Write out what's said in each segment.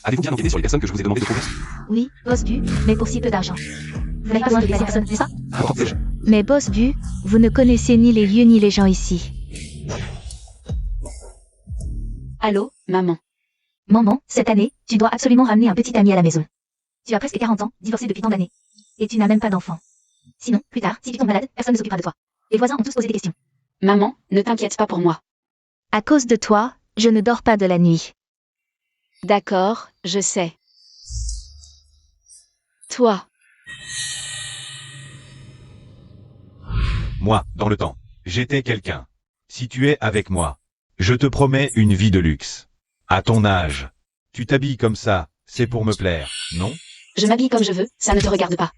Avez-vous bien enquêté sur les personnes que je vous ai demandé de trouver? Oui, boss Bu, mais pour si peu d'argent. Vous n'avez pas besoin de ces personnes, n'est-ce pas? Entendais-je? Mais boss Bu, vous ne connaissez ni les lieux ni les gens ici. Allô, maman. Maman, cette année, tu dois absolument ramener un petit ami à la maison. Tu as presque 40 ans, divorcé depuis tant d'années. Et tu n'as même pas d'enfant. Sinon, plus tard, si tu tombes malade, personne ne s'occupera de toi. Les voisins ont tous posé des questions. Maman, ne t'inquiète pas pour moi. À cause de toi, je ne dors pas de la nuit. D'accord, je sais. Toi, Moi, dans le temps, j'étais quelqu'un. Si tu es avec moi, je te promets une vie de luxe. À ton âge, tu t'habilles comme ça, c'est pour me plaire, non? je m'habille comme je veux, ça ne te regarde pas.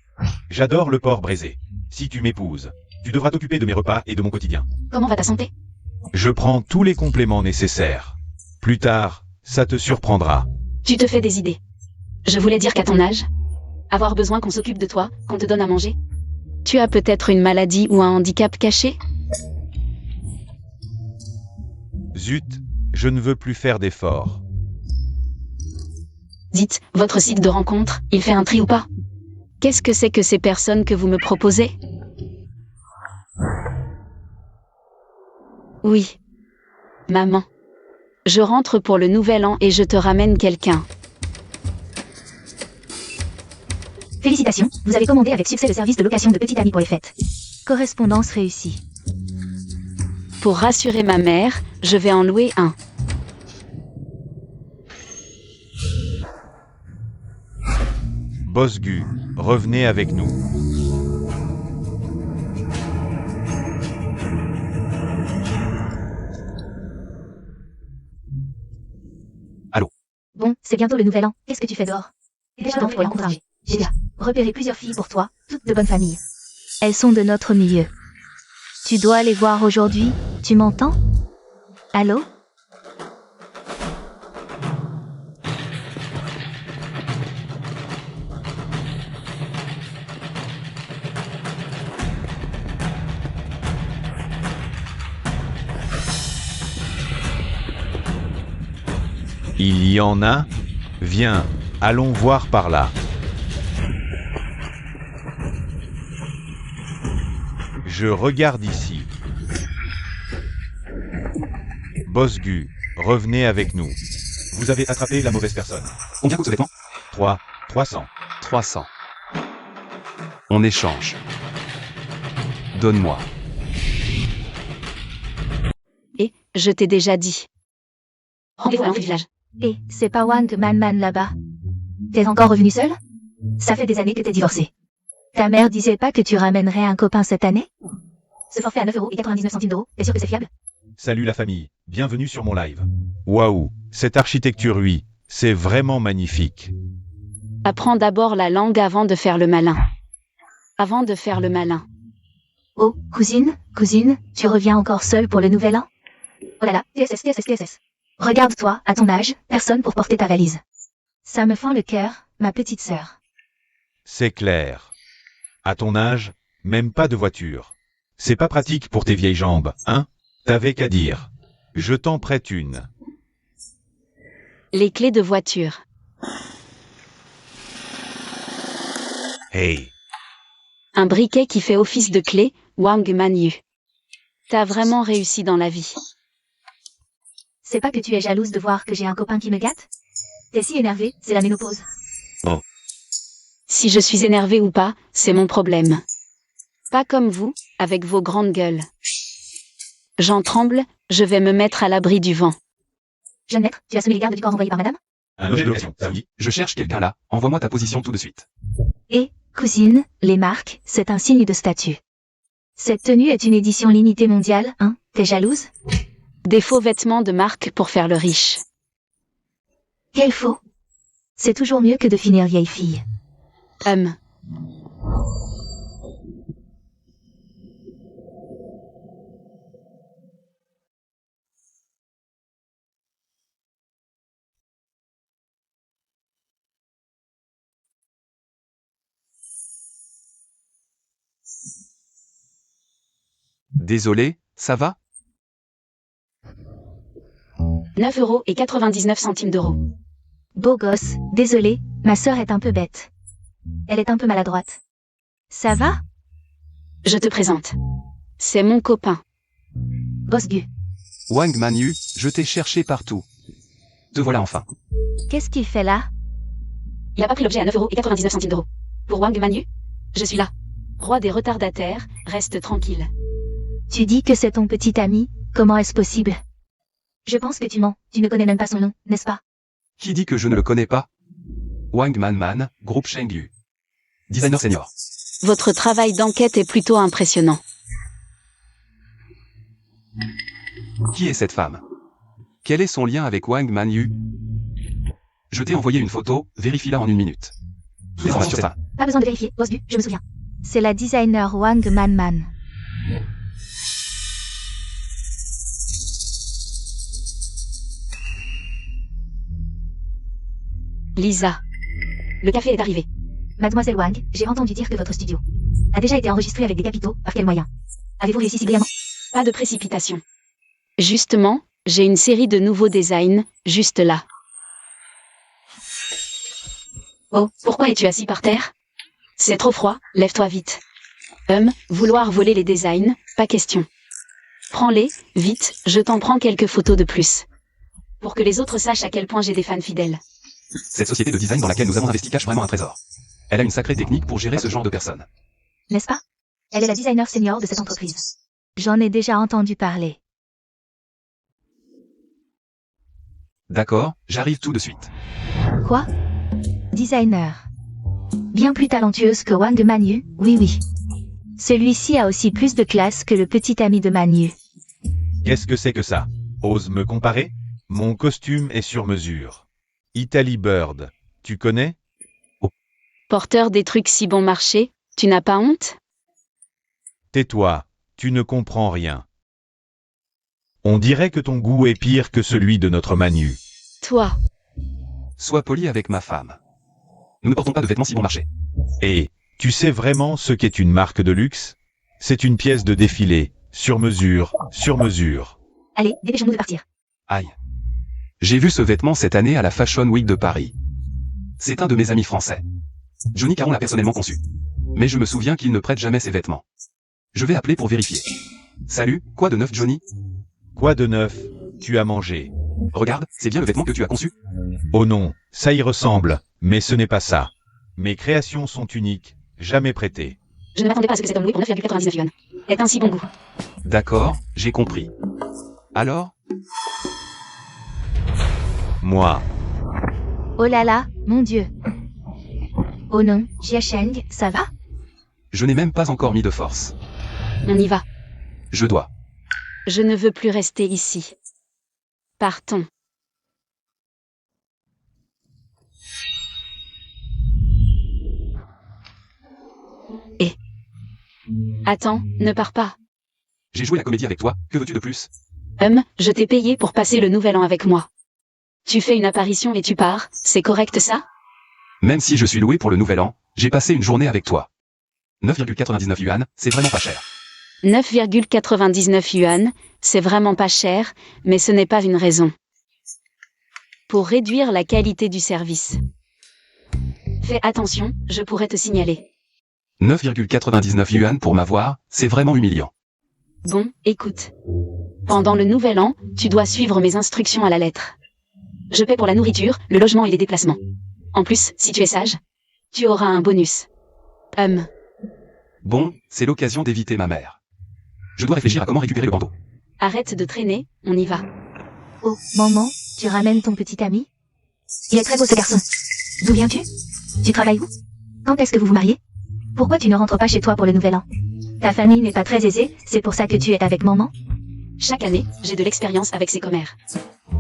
J'adore le porc braisé. Si tu m'épouses, tu devras t'occuper de mes repas et de mon quotidien. Comment va ta santé? Je prends tous les compléments nécessaires. Plus tard, ça te surprendra. Tu te fais des idées. Je voulais dire qu'à ton âge, avoir besoin qu'on s'occupe de toi, qu'on te donne à manger. Tu as peut-être une maladie ou un handicap caché? Zut, je ne veux plus faire d'efforts. Dites, votre site de rencontre, il fait un tri ou pas? Qu'est-ce que c'est que ces personnes que vous me proposez? Oui. Maman. Je rentre pour le nouvel an et je te ramène quelqu'un. Félicitations, vous avez commandé avec succès le service de location de petit ami pour les fêtes. Correspondance réussie. Pour rassurer ma mère, je vais en louer un. Boss Gu, revenez avec nous. Bon, c'est bientôt le nouvel an, qu'est-ce que tu fais dehors? Déjà donc pour l'encourager. J'ai déjà repéré plusieurs filles pour toi, toutes de bonne famille. Elles sont de notre milieu. Tu dois les voir aujourd'hui, tu m'entends? Allô? Il y en a? Viens, allons voir par là. Je regarde ici. Boss Gu, revenez avec nous. Vous avez attrapé la mauvaise personne. Combien coûte ce vêtement? 300. 300. On échange. Donne-moi. Et, je t'ai déjà dit. Rendez-vous à l'entrée du village. Et c'est pas Wang Man là-bas. T'es encore revenu seul? Ça fait des années que t'es divorcé. Ta mère disait pas que tu ramènerais un copain cette année? Ce forfait à 9,99 €, t'es sûr que c'est fiable? Salut la famille, bienvenue sur mon live. Waouh, cette architecture oui, c'est vraiment magnifique. Apprends d'abord la langue avant de faire le malin. Avant de faire le malin. Oh, cousine, tu reviens encore seule pour le nouvel an? Oh là là, TSS. Regarde-toi, à ton âge, personne pour porter ta valise. Ça me fend le cœur, ma petite sœur. C'est clair. À ton âge, même pas de voiture. C'est pas pratique pour tes vieilles jambes, hein? T'avais qu'à dire. Je t'en prête une. Les clés de voiture. Hey, Un briquet qui fait office de clé, Wang Manyu. T'as vraiment réussi dans la vie. C'est pas que tu es jalouse de voir que j'ai un copain qui me gâte? T'es si énervée, c'est la ménopause. Si je suis énervée ou pas, c'est mon problème. Pas comme vous, avec vos grandes gueules. J'en tremble, je vais me mettre à l'abri du vent. Jeune maître, tu as sonné les gardes du corps envoyés par madame? un objet de location, ça vous dit? Je cherche quelqu'un là. Envoie-moi ta position tout de suite. Et, cousine, les marques, c'est un signe de statut. Cette tenue est une édition limitée mondiale, hein? T'es jalouse? Des faux vêtements de marque pour faire le riche. Quel faux! C'est toujours mieux que de finir vieille fille. Désolé, ça va? 9,99 €. Beau gosse, désolé, ma sœur est un peu bête. Elle est un peu maladroite. Ça va? Je te présente. C'est mon copain. Bosgu. Wang Manyu, je t'ai cherché partout. Te voilà enfin. Qu'est-ce qu'il fait là? Il a pas pris l'objet à 9,99 €. Pour Wang Manyu, je suis là. Roi des retardataires, reste tranquille. Tu dis que c'est ton petit ami, comment est-ce possible? Je pense que tu mens, tu ne connais même pas son nom, n'est-ce pas? Qui dit que je ne le connais pas? Wang Man, groupe Shengyu. Designer senior. Votre travail d'enquête est plutôt impressionnant. Qui est cette femme? Quel est son lien avec Wang Manyu? Je t'ai envoyé une photo, vérifie-la en 1 minute. Les informations sur ça. Pas besoin de vérifier, Bosgu, je me souviens. C'est la designer Wang Man. Lisa. Le café est arrivé. Mademoiselle Wang, j'ai entendu dire que votre studio a déjà été enregistré avec des capitaux, par quel moyen? Avez-vous réussi si brillamment? Pas de précipitation. Justement, j'ai une série de nouveaux designs, juste là. Oh, pourquoi es-tu assis par terre? C'est trop froid, lève-toi vite. Vouloir voler les designs, pas question. Prends-les, vite, je t'en prends quelques photos de plus. Pour que les autres sachent à quel point j'ai des fans fidèles. Cette société de design dans laquelle nous avons investi cache vraiment un trésor. Elle a une sacrée technique pour gérer ce genre de personnes. N'est-ce pas? Elle est la designer senior de cette entreprise. J'en ai déjà entendu parler. D'accord, j'arrive tout de suite. Quoi? Designer. Bien plus talentueuse que Wang Manyu, oui. Celui-ci a aussi plus de classe que le petit ami de Manyu. Qu'est-ce que c'est que ça? Ose me comparer? Mon costume est sur mesure. Italy Bird, tu connais? Porteur des trucs si bon marché, tu n'as pas honte? Tais-toi, tu ne comprends rien. On dirait que ton goût est pire que celui de notre Manu. Toi, Sois poli avec ma femme. Nous ne portons pas de vêtements si bon marché. Et, tu sais vraiment ce qu'est une marque de luxe? C'est une pièce de défilé, sur mesure, sur mesure. Allez, dépêchons-nous de partir. Aïe. J'ai vu ce vêtement cette année à la Fashion Week de Paris. C'est un de mes amis français. Johnny Caron l'a personnellement conçu. Mais je me souviens qu'il ne prête jamais ses vêtements. Je vais appeler pour vérifier. Salut, quoi de neuf Johnny? Quoi de neuf? Tu as mangé. Regarde, c'est bien le vêtement que tu as conçu? Oh non, ça y ressemble, mais ce n'est pas ça. Mes créations sont uniques, jamais prêtées. je ne m'attendais pas à ce que cet homme loué pour 9,99 yuan. Est un si bon goût. D'accord, j'ai compris. Alors? Moi, Oh là là, mon Dieu. Oh non, Jia Sheng, ça va? Je n'ai même pas encore mis de force. On y va. Je dois. Je ne veux plus rester ici. Partons. Et... Attends, ne pars pas. J'ai joué la comédie avec toi, que veux-tu de plus? Je t'ai payé pour passer le nouvel an avec moi. Tu fais une apparition et tu pars, c'est correct ça? Même si je suis loué pour le nouvel an, j'ai passé une journée avec toi. 9,99 yuan, c'est vraiment pas cher. 9,99 yuan, c'est vraiment pas cher, mais ce n'est pas une raison. Pour réduire la qualité du service. Fais attention, je pourrais te signaler. 9,99 yuan pour m'avoir, c'est vraiment humiliant. Bon, écoute. Pendant le nouvel an, tu dois suivre mes instructions à la lettre. Je paie pour la nourriture, le logement et les déplacements. En plus, si tu es sage, tu auras un bonus. Bon, c'est l'occasion d'éviter ma mère. Je dois réfléchir à comment récupérer le bandeau. Arrête de traîner, on y va. Oh, maman, tu ramènes ton petit ami? Il est très beau ce garçon. D'où viens-tu? Tu travailles où? Quand est-ce que vous vous mariez? Pourquoi tu ne rentres pas chez toi pour le nouvel an? Ta famille n'est pas très aisée, c'est pour ça que tu es avec maman? Chaque année, j'ai de l'expérience avec ces commères.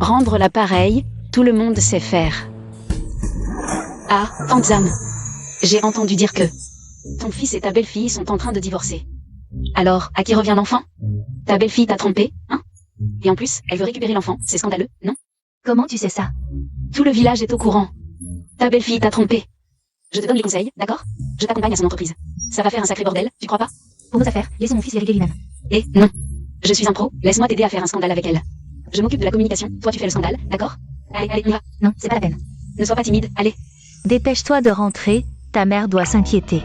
Rendre l'appareil, tout le monde sait faire. Ah, Tante Zam. J'ai entendu dire que ton fils et ta belle-fille sont en train de divorcer. Alors, à qui revient l'enfant? Ta belle-fille t'a trompé, hein? Et en plus, elle veut récupérer l'enfant, c'est scandaleux, non? Comment tu sais ça? Tout le village est au courant. Ta belle-fille t'a trompé. Je te donne les conseils, d'accord? Je t'accompagne à son entreprise. Ça va faire un sacré bordel, tu crois pas? Pour nos affaires, laissons mon fils vérifier lui-même. Eh, non. Je suis un pro, laisse-moi t'aider à faire un scandale avec elle. Je m'occupe de la communication, toi tu fais le scandale, d'accord? Allez, on y va. Non, c'est pas la peine. Ne sois pas timide, allez. Dépêche-toi de rentrer, ta mère doit s'inquiéter.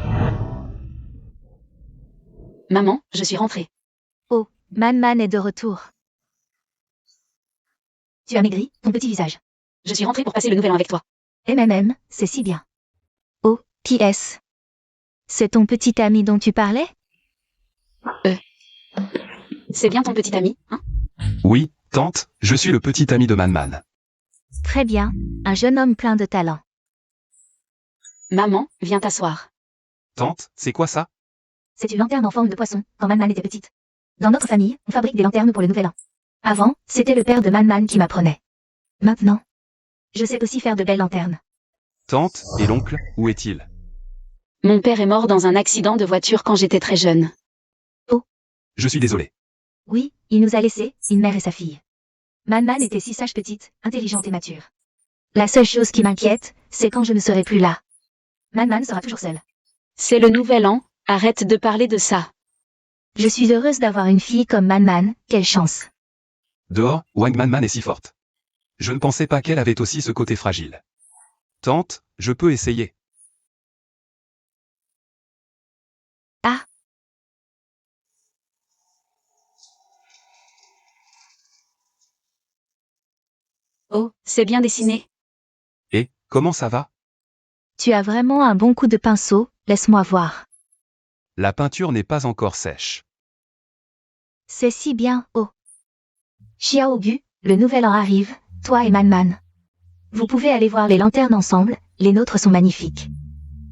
Maman, je suis rentrée. Oh, Man est de retour. Tu as maigri, ton petit visage. Je suis rentrée pour passer le nouvel an avec toi. C'est si bien. Oh, PS. C'est ton petit ami dont tu parlais? C'est bien ton petit ami, hein? Oui, tante, je suis le petit ami de Man. Très bien, un jeune homme plein de talent. Maman, viens t'asseoir. Tante, c'est quoi ça? C'est une lanterne en forme de poisson, quand Man était petite. Dans notre famille, on fabrique des lanternes pour le nouvel an. Avant, c'était le père de Man qui m'apprenait. Maintenant, je sais aussi faire de belles lanternes. Tante, et l'oncle, où est-il? Mon père est mort dans un accident de voiture quand j'étais très jeune. Je suis désolé. Oui, il nous a laissé, une mère et sa fille. Man était si sage petite, intelligente et mature. La seule chose qui m'inquiète, c'est quand je ne serai plus là. Man sera toujours seul. C'est le nouvel an, arrête de parler de ça. Je suis heureuse d'avoir une fille comme Man, quelle chance. Dehors, Wang Man est si forte. Je ne pensais pas qu'elle avait aussi ce côté fragile. Tante, je peux essayer. Ah. Oh, c'est bien dessiné. Et, comment ça va? Tu as vraiment un bon coup de pinceau, laisse-moi voir. La peinture n'est pas encore sèche. C'est si bien, oh. Xiaogu, le nouvel an arrive, toi et Man. Vous pouvez aller voir les lanternes ensemble, les nôtres sont magnifiques.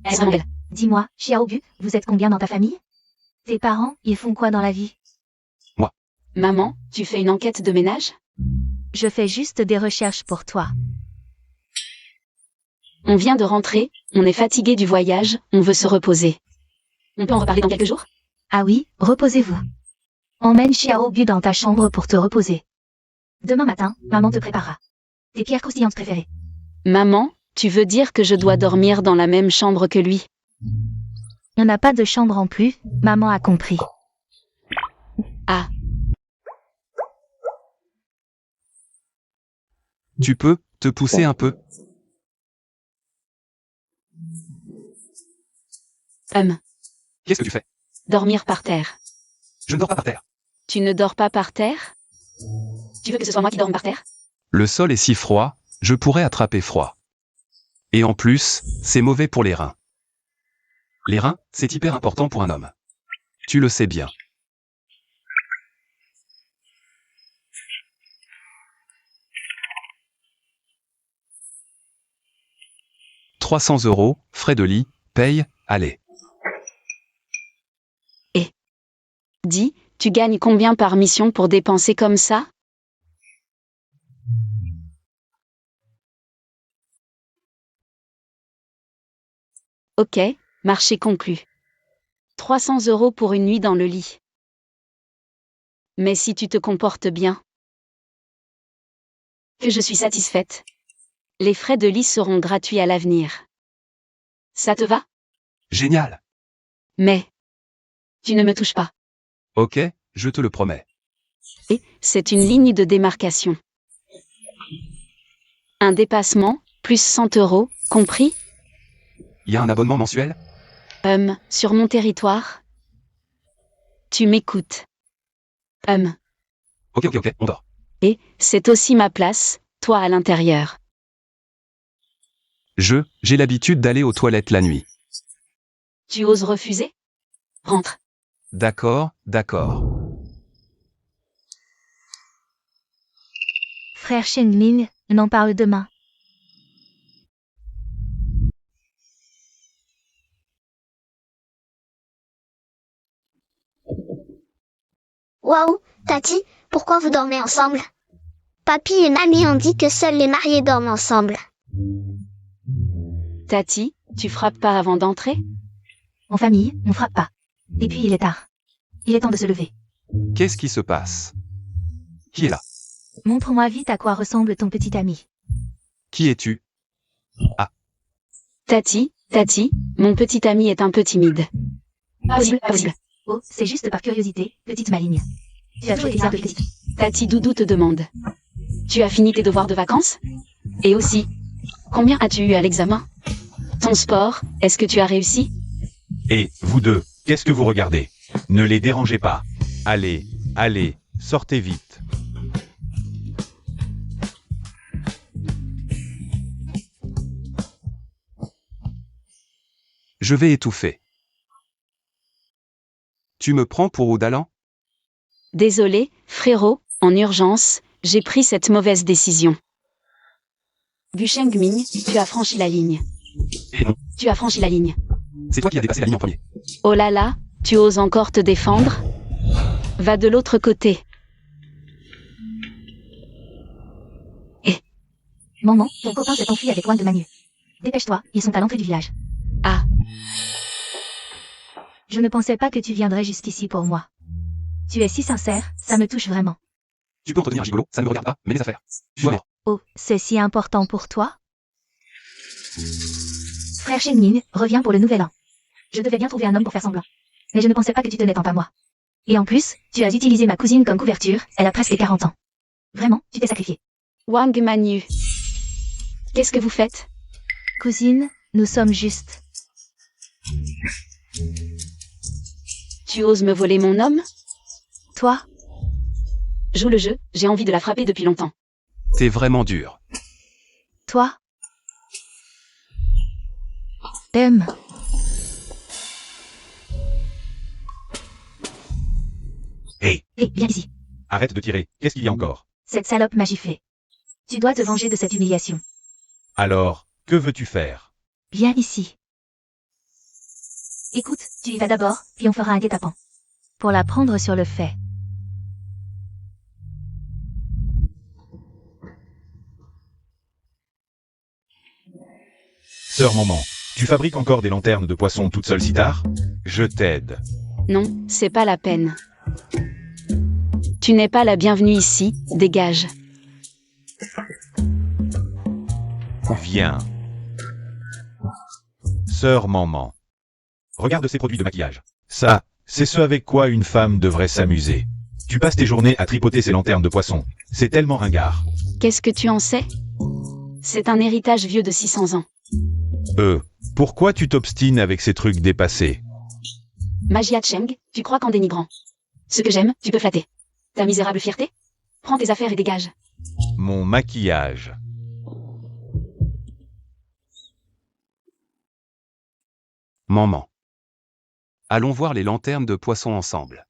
Elles sont belles. Dis-moi, Xiaogu, vous êtes combien dans ta famille? Tes parents, ils font quoi dans la vie? Maman, tu fais une enquête de ménage? Je fais juste des recherches pour toi. On vient de rentrer, on est fatigué du voyage, on veut se reposer. On peut en reparler dans quelques jours? Ah oui, reposez-vous. Emmène Xiaogu dans ta chambre pour te reposer. Demain matin, maman te préparera tes pierres croustillantes préférées. Maman, tu veux dire que je dois dormir dans la même chambre que lui? On n'a pas de chambre en plus, maman a compris. Ah, Tu peux, te pousser un peu? Qu'est-ce que tu fais? dormir par terre. Je ne dors pas par terre. Tu ne dors pas par terre? Tu veux que ce soit moi qui dorme par terre? Le sol est si froid, je pourrais attraper froid. Et en plus, c'est mauvais pour les reins. Les reins, c'est hyper important pour un homme. Tu le sais bien. « 300 €, frais de lit, paye, allez. Dis, tu gagnes combien par mission pour dépenser comme ça? Ok, marché conclu. 300 € pour une nuit dans le lit. Mais si tu te comportes bien, que je suis satisfaite. Les frais de lit seront gratuits à l'avenir. Ça te va? Génial. Mais tu ne me touches pas. Ok, je te le promets. Et c'est une ligne de démarcation. Un dépassement, plus 100 €, compris? Il y a un abonnement mensuel? Sur mon territoire? Tu m'écoutes. Ok, on dort. Et c'est aussi ma place, toi à l'intérieur. J'ai l'habitude d'aller aux toilettes la nuit. Tu oses refuser? Rentre. D'accord. Frère Shenming, on en parle demain. Waouh, Tati, pourquoi vous dormez ensemble? Papy et Mamie ont dit que seuls les mariés dorment ensemble. Tati, tu frappes pas avant d'entrer? En famille, on frappe pas. Et puis il est tard. Il est temps de se lever. Qu'est-ce qui se passe? Qui est là? Montre-moi vite à quoi ressemble ton petit ami. Qui es-tu? Tati, mon petit ami est un peu timide. Possible. Oh, c'est juste par curiosité, petite maligne. Tu as toujours été un peu petite. Tati Doudou te demande. Tu as fini tes devoirs de vacances? Et aussi, Combien as-tu eu à l'examen? Ton sport, est-ce que tu as réussi? Et, vous deux, qu'est-ce que vous regardez? Ne les dérangez pas. Allez, allez, sortez vite. Je vais étouffer. Tu me prends pour Oudalan? Désolé, frérot, en urgence, j'ai pris cette mauvaise décision. Bu Shengming, tu as franchi la ligne. Eh non, Tu as franchi la ligne. c'est toi qui as dépassé la ligne en premier. Oh là là, tu oses encore te défendre? Va de l'autre côté. Maman, ton copain s'est enfui avec Wang de Manu. Dépêche-toi, ils sont à l'entrée du village. Ah, Je ne pensais pas que tu viendrais jusqu'ici pour moi. Tu es si sincère, ça me touche vraiment. Tu peux entretenir un gigolo, ça ne me regarde pas, mais les affaires. Tu dois mort. Oh, c'est si important pour toi? Frère Shenmin, reviens pour le nouvel an. Je devais bien trouver un homme pour faire semblant. Mais je ne pensais pas que tu tenais tant à moi. Et en plus, tu as utilisé ma cousine comme couverture, elle a presque 40 ans. Vraiment, tu t'es sacrifié. Wang Manu. Qu'est-ce que vous faites? Cousine, nous sommes justes. Tu oses me voler mon homme? Toi? Joue le jeu, j'ai envie de la frapper depuis longtemps. T'es vraiment dur. Toi? T'aimes. Hé, Hé, viens ici. arrête de tirer, qu'est-ce qu'il y a encore? Cette salope m'a giflé. Tu dois te venger de cette humiliation. Alors, que veux-tu faire? Viens ici. Écoute, tu y vas d'abord, puis on fera un guet-apens. Pour la prendre sur le fait. Sœur Maman, tu fabriques encore des lanternes de poisson toute seule si tard? Je t'aide. Non, c'est pas la peine. Tu n'es pas la bienvenue ici, dégage. Viens. Sœur Maman. Regarde ces produits de maquillage. Ça, c'est ce avec quoi une femme devrait s'amuser. Tu passes tes journées à tripoter ces lanternes de poisson. C'est tellement ringard. Qu'est-ce que tu en sais? C'est un héritage vieux de 600 ans. Pourquoi tu t'obstines avec ces trucs dépassés? Magia Cheng, tu crois qu'en dénigrant ce que j'aime, tu peux flatter ta misérable fierté? Prends tes affaires et dégage. Mon maquillage. Maman. Allons voir les lanternes de poisson ensemble.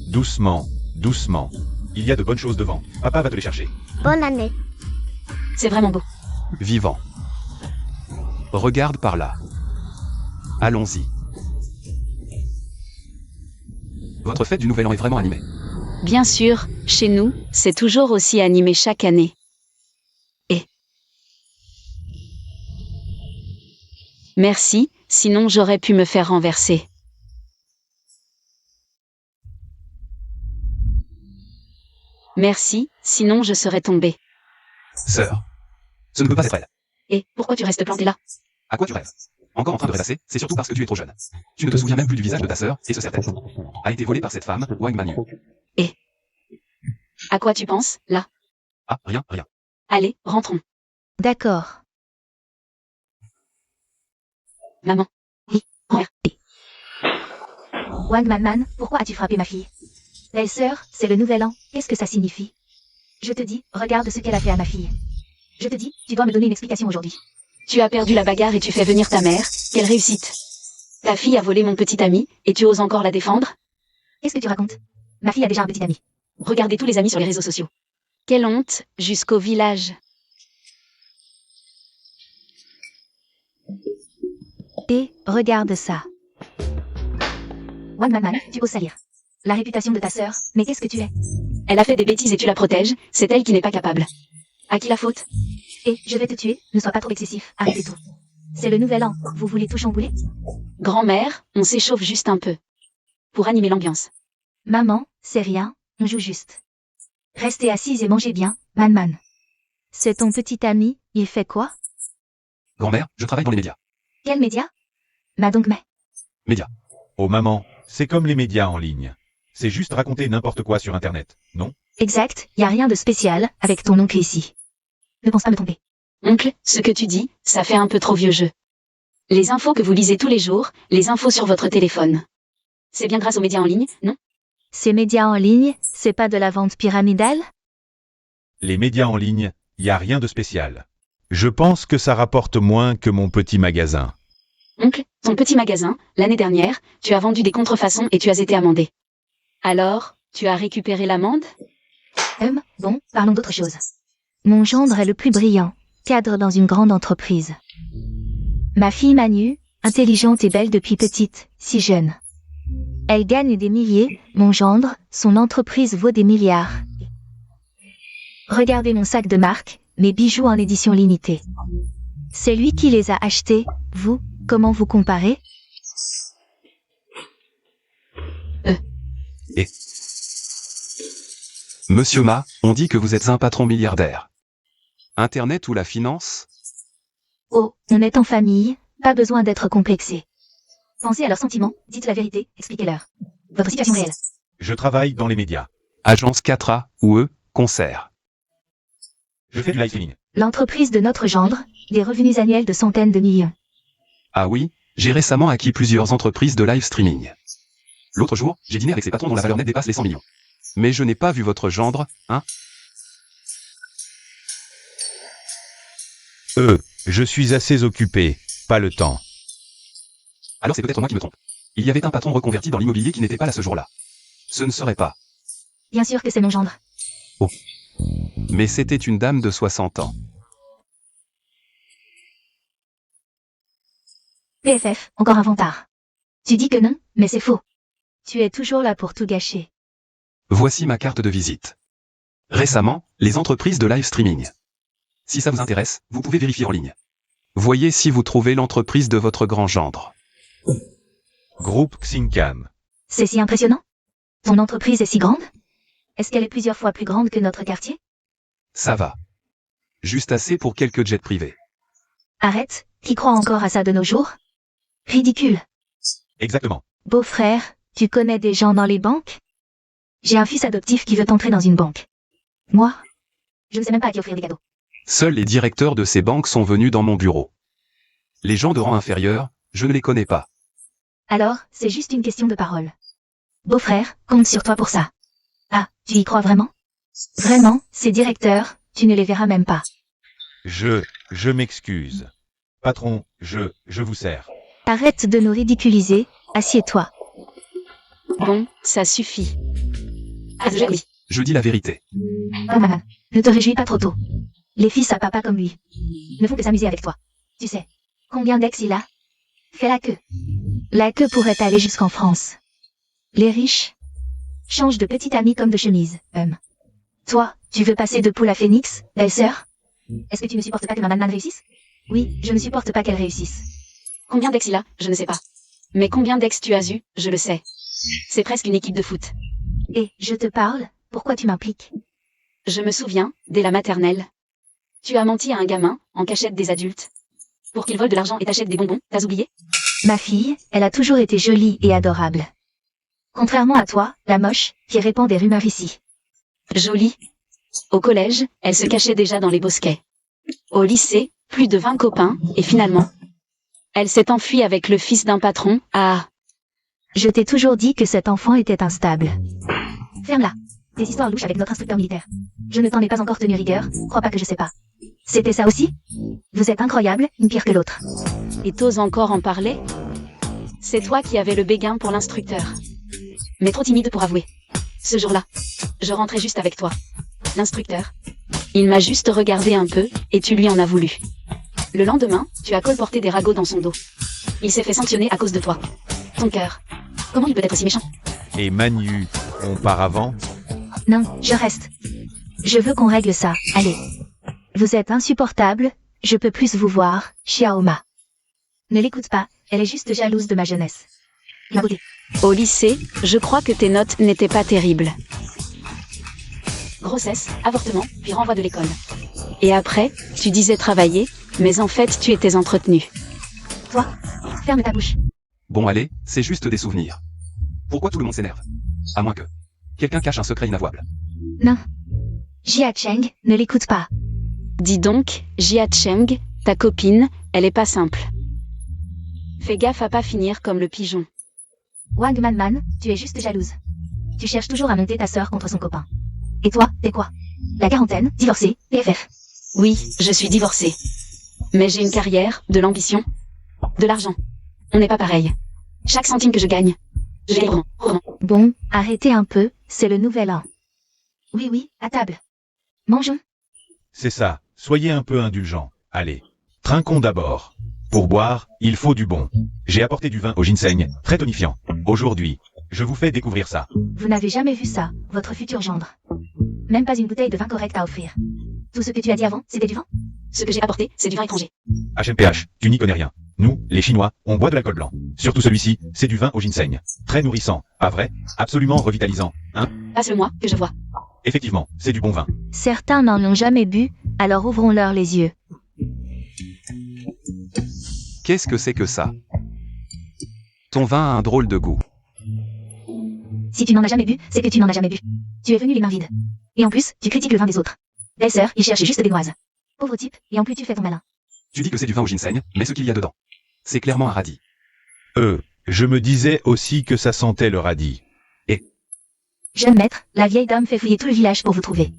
Doucement, doucement. Il y a de bonnes choses devant. Papa va te les chercher. Bonne année. C'est vraiment beau. Vivant. Regarde par là. Allons-y. Votre fête du Nouvel An est vraiment animée. Bien sûr, chez nous, c'est toujours aussi animé chaque année. Et merci, sinon j'aurais pu me faire renverser. Merci, sinon je serais tombée. Sœur. Ce ne peut pas être elle. Et pourquoi tu restes planté là? À quoi tu rêves? Encore en train de rêvasser, c'est surtout parce que tu es trop jeune. Tu ne te souviens même plus du visage de ta sœur, et ce serre-tête a été volé par cette femme, Wang Manu. À quoi tu penses, là? Ah, rien, rien. Allez, rentrons. D'accord. Maman. Oui, mère. Wang Manman, pourquoi as-tu frappé ma fille? Belle-sœur, c'est le nouvel an, qu'est-ce que ça signifie? Je te dis, regarde ce qu'elle a fait à ma fille. Je te dis, tu dois me donner une explication aujourd'hui. Tu as perdu la bagarre et tu fais venir ta mère. Quelle réussite! Ta fille a volé mon petit ami, et tu oses encore la défendre? Qu'est-ce que tu racontes? Ma fille a déjà un petit ami. Regardez tous les amis sur les réseaux sociaux. Quelle honte, jusqu'au village. Et, regarde ça. Wang Manman, tu oses salir. La réputation de ta sœur, mais qu'est-ce que tu es? Elle a fait des bêtises et tu la protèges, c'est elle qui n'est pas capable. À qui la faute? Et, je vais te tuer, ne sois pas trop excessif, arrêtez tout. C'est le nouvel an, vous voulez tout chambouler? Grand-mère, on s'échauffe juste un peu. Pour animer l'ambiance. Maman, c'est rien, on joue juste. Restez assise et mangez bien, Manman. C'est ton petit ami, il fait quoi? Grand-mère, je travaille dans les médias. Quel média? Madongmai. Médias. Oh maman, c'est comme les médias en ligne. C'est juste raconter n'importe quoi sur Internet, non? Exact, y a rien de spécial avec ton oncle ici. Ne pense pas me tromper. Oncle, ce que tu dis, ça fait un peu trop vieux jeu. Les infos que vous lisez tous les jours, les infos sur votre téléphone. C'est bien grâce aux médias en ligne, non? Ces médias en ligne, c'est pas de la vente pyramidale? Les médias en ligne, y a rien de spécial. Je pense que ça rapporte moins que mon petit magasin. Oncle, ton petit magasin, l'année dernière, tu as vendu des contrefaçons et tu as été amendé. Alors, tu as récupéré l'amende? Bon, parlons d'autre chose. Mon gendre est le plus brillant, cadre dans une grande entreprise. Ma fille Manu, intelligente et belle depuis petite, si jeune. Elle gagne des milliers, mon gendre, son entreprise vaut des milliards. Regardez mon sac de marque, mes bijoux en édition limitée. C'est lui qui les a achetés, vous, comment vous comparez? Monsieur Ma, on dit que vous êtes un patron milliardaire. Internet ou la finance? Oh, on est en famille, pas besoin d'être complexé. Pensez à leurs sentiments, dites la vérité, expliquez-leur. Votre situation réelle. Je travaille dans les médias. Agence 4A, ou concert. Je fais du live streaming. L'entreprise de notre gendre, des revenus annuels de centaines de millions. Ah oui, j'ai récemment acquis plusieurs entreprises de live streaming. L'autre jour, j'ai dîné avec ces patrons dont la valeur nette dépasse les 100 millions. Mais je n'ai pas vu votre gendre, hein? Je suis assez occupé, pas le temps. Alors c'est peut-être moi qui me trompe. Il y avait un patron reconverti dans l'immobilier qui n'était pas là ce jour-là. Ce ne serait pas. Bien sûr que c'est mon gendre. Mais c'était une dame de 60 ans. PFF, encore un vantard. Tu dis que non, mais c'est faux. Tu es toujours là pour tout gâcher. Voici ma carte de visite. Récemment, les entreprises de live streaming. Si ça vous intéresse, vous pouvez vérifier en ligne. Voyez si vous trouvez l'entreprise de votre grand gendre. Groupe Xincan. C'est si impressionnant? Ton entreprise est si grande? Est-ce qu'elle est plusieurs fois plus grande que notre quartier? Ça va. Juste assez pour quelques jets privés. Arrête, qui croit encore à ça de nos jours? Ridicule. Exactement. Beau-frère, tu connais des gens dans les banques? J'ai un fils adoptif qui veut entrer dans une banque. Moi? Je ne sais même pas à qui offrir des cadeaux. Seuls les directeurs de ces banques sont venus dans mon bureau. Les gens de rang inférieur, je ne les connais pas. Alors, c'est juste une question de parole. Beau-frère, compte sur toi pour ça. Ah, tu y crois vraiment? Vraiment, ces directeurs, tu ne les verras même pas. Je m'excuse. Patron, je vous sers. Arrête de nous ridiculiser, assieds-toi. Bon, ça suffit. Ah, oui. Je dis la vérité. Oh maman, ne te réjouis pas trop tôt. Les fils à papa comme lui ne font que s'amuser avec toi. Tu sais, combien d'ex il a? Fais la queue. La queue pourrait aller jusqu'en France. Les riches changent de petite amie comme de chemise. Toi, tu veux passer de poule à phénix, belle-sœur? Est-ce que tu ne supportes pas que ma maman réussisse? Oui, je ne supporte pas qu'elle réussisse. Combien d'ex il a? Je ne sais pas. Mais combien d'ex tu as eu? Je le sais. C'est presque une équipe de foot. Et, je te parle, pourquoi tu m'impliques? Je me souviens, dès la maternelle. Tu as menti à un gamin, en cachette des adultes. Pour qu'il vole de l'argent et t'achète des bonbons, t'as oublié? Ma fille, elle a toujours été jolie et adorable. Contrairement à toi, la moche, qui répand des rumeurs ici. Jolie. Au collège, elle se cachait déjà dans les bosquets. Au lycée, plus de 20 copains, et finalement, elle s'est enfuie avec le fils d'un patron. Ah. Je t'ai toujours dit que cet enfant était instable. Ferme-la. Des histoires louches avec notre instructeur militaire. Je ne t'en ai pas encore tenu rigueur, crois pas que je sais pas. C'était ça aussi? Vous êtes incroyable, une pire que l'autre. Et t'oses encore en parler? C'est toi qui avais le béguin pour l'instructeur. Mais trop timide pour avouer. Ce jour-là, je rentrais juste avec toi. L'instructeur. Il m'a juste regardé un peu, et tu lui en as voulu. Le lendemain, tu as colporté des ragots dans son dos. Il s'est fait sanctionner à cause de toi. Ton cœur. Comment il peut être aussi méchant? Et Manu, on part avant? Non, je reste. Je veux qu'on règle ça, allez. Vous êtes insupportable, je peux plus vous voir, Xiaoma. Ne l'écoute pas, elle est juste jalouse de ma jeunesse. La beauté. Au lycée, je crois que tes notes n'étaient pas terribles. Grossesse, avortement, puis renvoi de l'école. Et après, tu disais travailler, mais en fait tu étais entretenu. Toi, ferme ta bouche. Bon allez, c'est juste des souvenirs. Pourquoi tout le monde s'énerve? À moins que quelqu'un cache un secret inavouable. Non. Jia Cheng, ne l'écoute pas. Dis donc, Jia Cheng, ta copine, elle est pas simple. Fais gaffe à pas finir comme le pigeon. Wang Manman, tu es juste jalouse. Tu cherches toujours à monter ta sœur contre son copain. Et toi, t'es quoi? La quarantaine, divorcée, PFF. Oui, je suis divorcée. Mais j'ai une carrière, de l'ambition, de l'argent. On n'est pas pareil. Chaque centime que je gagne, je gagne librement. Bon, arrêtez un peu, c'est le nouvel an. Oui, oui, à table. Mangeons. C'est ça, soyez un peu indulgents. Allez, trinquons d'abord. Pour boire, il faut du bon. J'ai apporté du vin au ginseng, très tonifiant. Aujourd'hui, je vous fais découvrir ça. Vous n'avez jamais vu ça, votre futur gendre. Même pas une bouteille de vin correcte à offrir. Tout ce que tu as dit avant, c'était du vin? Ce que j'ai apporté, c'est du vin étranger. HMPH, tu n'y connais rien. Nous, les Chinois, on boit de l'alcool blanc. Surtout celui-ci, c'est du vin au ginseng. Très nourrissant, pas vrai? Absolument revitalisant, hein? Passe-le-moi, que je vois. Effectivement, c'est du bon vin. Certains n'en ont jamais bu, alors ouvrons-leur les yeux. Qu'est-ce que c'est que ça? Ton vin a un drôle de goût. Si tu n'en as jamais bu, c'est que tu n'en as jamais bu. Tu es venu les mains vides. Et en plus, tu critiques le vin des autres. Belle-sœur, il cherchait juste des noises. Pauvre type, et en plus tu fais ton malin. Tu dis que c'est du vin au ginseng, mais ce qu'il y a dedans, c'est clairement un radis. Je me disais aussi que ça sentait le radis. Jeune maître, la vieille dame fait fouiller tout le village pour vous trouver.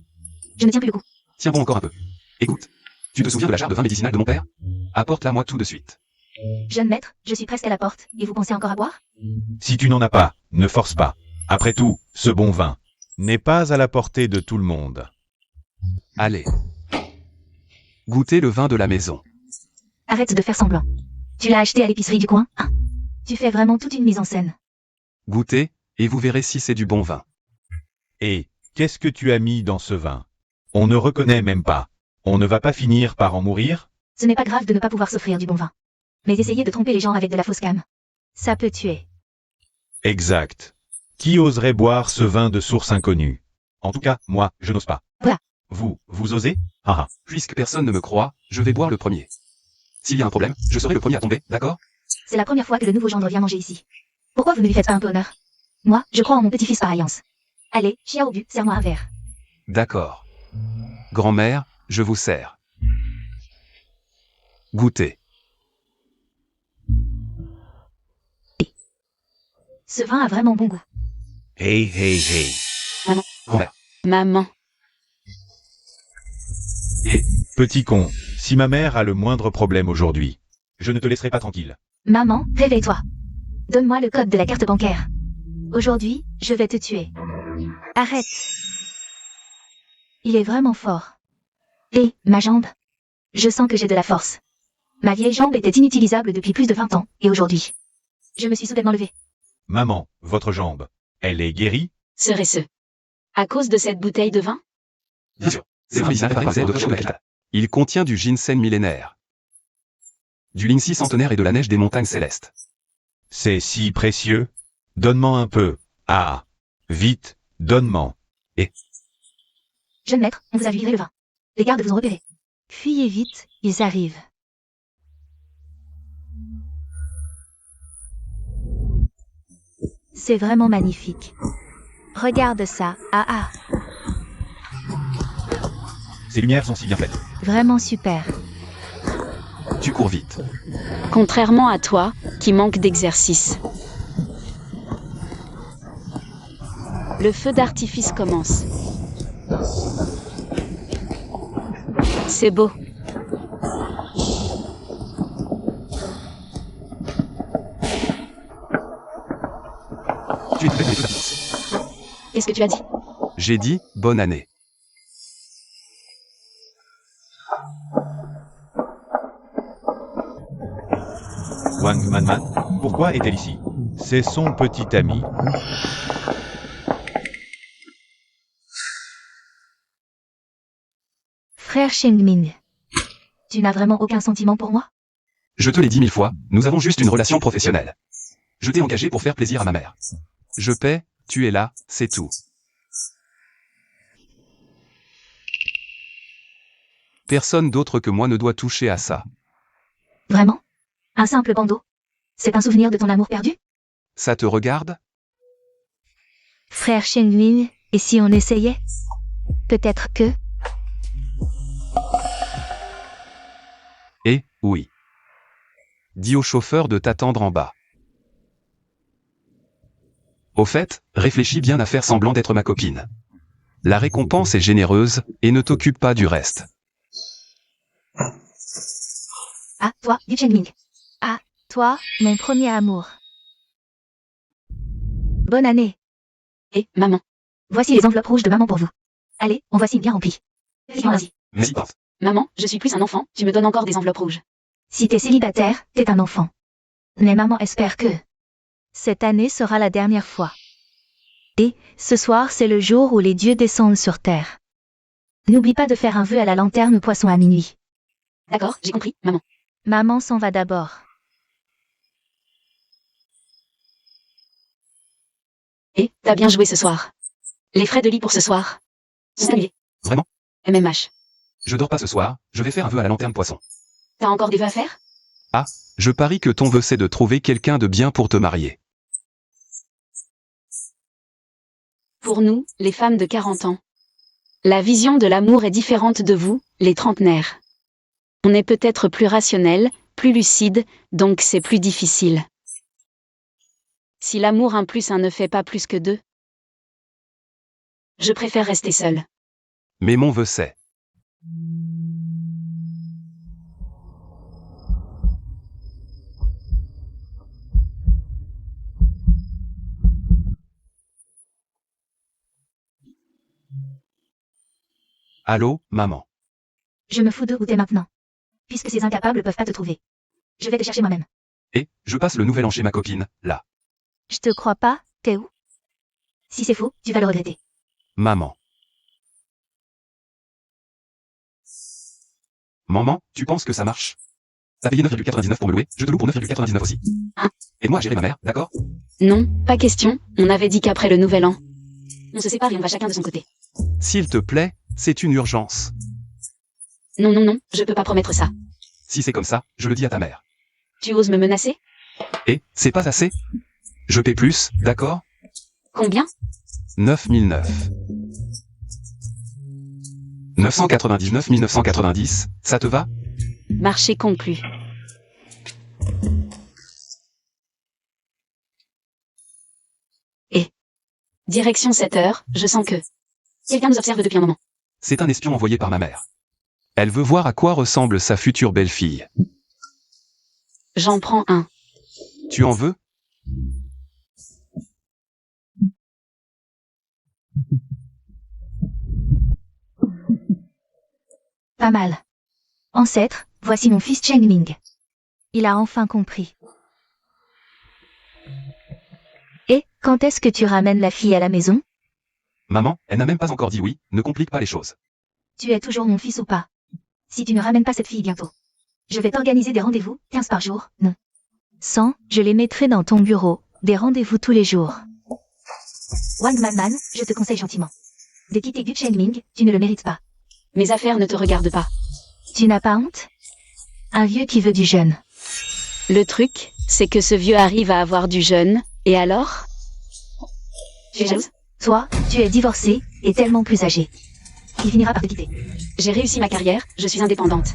Je ne tiens plus le coup. Tiens bon encore un peu. Écoute, tu te souviens de la jarre de vin médicinal de mon père? Apporte-la moi tout de suite. Jeune maître, je suis presque à la porte, et vous pensez encore à boire? Si tu n'en as pas, ne force pas. Après tout, ce bon vin n'est pas à la portée de tout le monde. Allez. Goûtez le vin de la maison. Arrête de faire semblant. Tu l'as acheté à l'épicerie du coin, hein? Tu fais vraiment toute une mise en scène. Goûtez, et vous verrez si c'est du bon vin. Et qu'est-ce que tu as mis dans ce vin? On ne reconnaît même pas. On ne va pas finir par en mourir? Ce n'est pas grave de ne pas pouvoir s'offrir du bon vin. Mais essayez de tromper les gens avec de la fausse cam. Ça peut tuer. Exact. Qui oserait boire ce vin de source inconnue? En tout cas, moi, je n'ose pas. Voilà. Vous osez? Ah ah. Puisque personne ne me croit, je vais boire le premier. S'il y a un problème, je serai le premier à tomber, d'accord? C'est la première fois que le nouveau gendre vient manger ici. Pourquoi vous ne lui faites pas un peu honneur? Moi, je crois en mon petit-fils par alliance. Allez, Xiaobu, serre-moi un verre. D'accord. Grand-mère, je vous sers. Goûtez. Ce vin a vraiment bon goût. Hey, hey, hey. Grand-mère. Maman. Petit con, si ma mère a le moindre problème aujourd'hui, je ne te laisserai pas tranquille. Maman, réveille-toi. Donne-moi le code de la carte bancaire. Aujourd'hui, je vais te tuer. Arrête. Il est vraiment fort. Et, ma jambe. Je sens que j'ai de la force. Ma vieille jambe était inutilisable depuis plus de 20 ans, et aujourd'hui, je me suis soudainement levée. Maman, votre jambe, elle est guérie? Serait-ce à cause de cette bouteille de vin? Bien sûr. C'est un vin médicinal préparé par de cachet de cristal. Il contient du ginseng millénaire, du linxi centenaire et de la neige des montagnes célestes. C'est si précieux. Donne-m'en un peu. Ah. Vite, donne-m'en. Jeune maître, on vous a livré le vin. Les gardes vous ont repéré. Fuyez vite, ils arrivent. C'est vraiment magnifique. Regarde ça, ah ah, Ces lumières sont si bien faites. vraiment super. Tu cours vite. Contrairement à toi, qui manque d'exercice. Le feu d'artifice commence. C'est beau. Tu es très bon, les feux d'artifice. Qu'est-ce que tu as dit? J'ai dit, bonne année. Wang Manman, pourquoi est-elle ici? C'est son petit ami. Frère Shengming, tu n'as vraiment aucun sentiment pour moi? Je te l'ai dit 1000 fois, nous avons juste une relation professionnelle. Je t'ai engagé pour faire plaisir à ma mère. Je paie, tu es là, c'est tout. Personne d'autre que moi ne doit toucher à ça. Vraiment? Un simple bandeau? C'est un souvenir de ton amour perdu? Ça te regarde? Frère Chengmin, et si on essayait? Peut-être que... Et, oui. Dis au chauffeur de t'attendre en bas. Au fait, réfléchis bien à faire semblant d'être ma copine. La récompense est généreuse, et ne t'occupe pas du reste. Ah, toi, Yu Chengming. Ah, toi, mon premier amour. Bonne année. Et, maman. Voici les enveloppes rouges de maman pour vous. Allez, on voici bien rempli. Vas-y. Merci, tante. Maman, je suis plus un enfant, tu me donnes encore des enveloppes rouges. Si t'es célibataire, t'es un enfant. Mais maman espère que... Cette année sera la dernière fois. Et, ce soir c'est le jour où les dieux descendent sur terre. N'oublie pas de faire un vœu à la lanterne poisson à minuit. D'accord, j'ai compris, maman. Maman s'en va d'abord. Et, t'as bien joué ce soir. Les frais de lit pour ce soir sont annulés. Vraiment? MMH. Je dors pas ce soir, je vais faire un vœu à la lanterne poisson. T'as encore des vœux à faire? Je parie que ton vœu c'est de trouver quelqu'un de bien pour te marier. Pour nous, les femmes de 40 ans. La vision de l'amour est différente de vous, les trentenaires. On est peut-être plus rationnel, plus lucide, donc c'est plus difficile. Si l'amour 1 + 1 ne fait pas plus que 2, je préfère rester seule. Mais mon vœu c'est... Allô, maman. Je me fous de où t'es maintenant. Puisque ces incapables peuvent pas te trouver. Je vais te chercher moi-même. Et, je passe le nouvel an chez ma copine, là. Je te crois pas, t'es où? Si c'est faux, tu vas le regretter. Maman. Maman, tu penses que ça marche? T'as payé 9,99 pour me louer, je te loue pour 9,99 aussi. Et moi gérer ma mère, d'accord? Non, pas question, on avait dit qu'après le nouvel an, on se sépare et on va chacun de son côté. S'il te plaît, c'est une urgence. Non, non, non, je peux pas promettre ça. Si c'est comme ça, je le dis à ta mère. Tu oses me menacer? Et, c'est pas assez? Je paie plus, d'accord? Combien? 9009. 999 1990, ça te va? Marché conclu. Et direction 7 heures, je sens que quelqu'un nous observe depuis un moment. C'est un espion envoyé par ma mère. Elle veut voir à quoi ressemble sa future belle-fille. J'en prends un. Tu en veux? Pas mal. Ancêtre, voici mon fils Chengming. Il a enfin compris. Et, quand est-ce que tu ramènes la fille à la maison? Maman, elle n'a même pas encore dit oui, ne complique pas les choses. Tu es toujours mon fils ou pas? Si tu ne ramènes pas cette fille bientôt, je vais t'organiser des rendez-vous, 15 par jour, non. 100, je les mettrai dans ton bureau, des rendez-vous tous les jours. Wang Man, je te conseille gentiment. De quitter Gu Chengming, tu ne le mérites pas. Mes affaires ne te regardent pas. Tu n'as pas honte? Un vieux qui veut du jeune. Le truc, c'est que ce vieux arrive à avoir du jeune, et alors? Tu es jalouse? Toi, tu es divorcé, et tellement plus âgé. Il finira par te quitter. J'ai réussi ma carrière, je suis indépendante.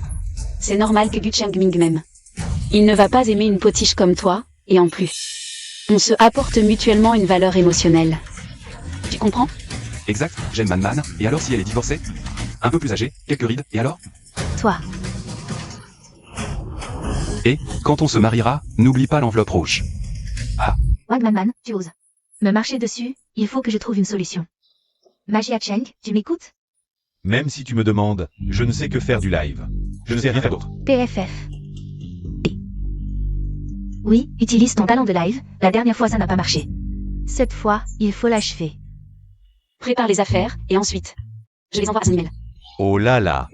C'est normal que Gu Chengming m'aime. Il ne va pas aimer une potiche comme toi, et en plus, on se apporte mutuellement une valeur émotionnelle. Tu comprends? Exact, j'aime Man, et alors si elle est divorcée? Un peu plus âgée, quelques rides, et alors? Toi. Et, quand on se mariera, n'oublie pas l'enveloppe rouge. Wang Man, tu oses me marcher dessus, il faut que je trouve une solution. Magia Cheng, tu m'écoutes? Même si tu me demandes, je ne sais que faire du live. Je ne sais rien faire d'autre. PFF. Oui, utilise ton talent de live, la dernière fois ça n'a pas marché. Cette fois, il faut l'achever. Prépare les affaires, et ensuite, je les envoie à son email. Oh là là.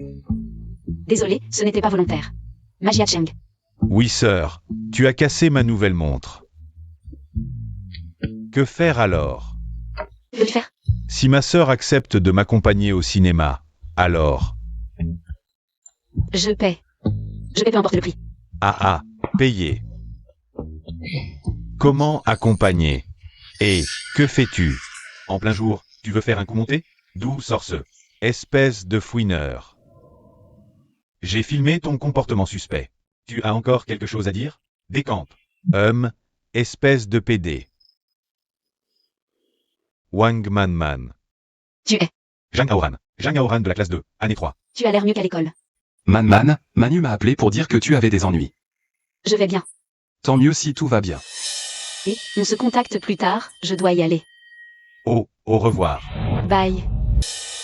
Désolé, ce n'était pas volontaire. Magia Cheng. Oui sœur, tu as cassé ma nouvelle montre. Que faire alors? Veux-tu faire? Si ma sœur accepte de m'accompagner au cinéma, alors... Je paie. Je paie peu importe le prix. Ah, payer. Comment accompagner? Et que fais-tu? En plein jour, tu veux faire un coup monté? D'où sort ce espèce de fouineur? J'ai filmé ton comportement suspect. Tu as encore quelque chose à dire? Décampe. Espèce de PD. Wang Man Man. Tu es. Zhang Aoran. Zhang Aoran de la classe 2, année 3. Tu as l'air mieux qu'à l'école. Man, Manu m'a appelé pour dire que tu avais des ennuis. Je vais bien. Tant mieux si tout va bien. Et on se contacte plus tard, je dois y aller. Oh, au revoir. Bye.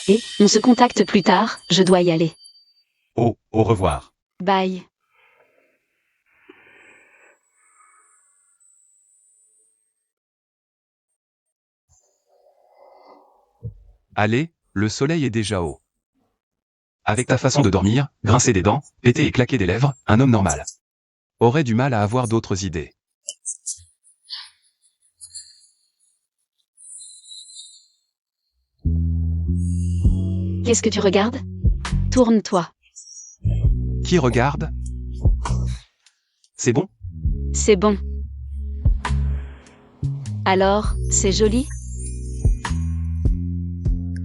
Et on se contacte plus tard, je dois y aller. Oh, au revoir. Bye. Allez, le soleil est déjà haut. Avec ta façon de dormir, grincer des dents, péter et claquer des lèvres, un homme normal aurait du mal à avoir d'autres idées. Qu'est-ce que tu regardes? Tourne-toi. Qui regarde? C'est bon? C'est bon. Alors, c'est joli?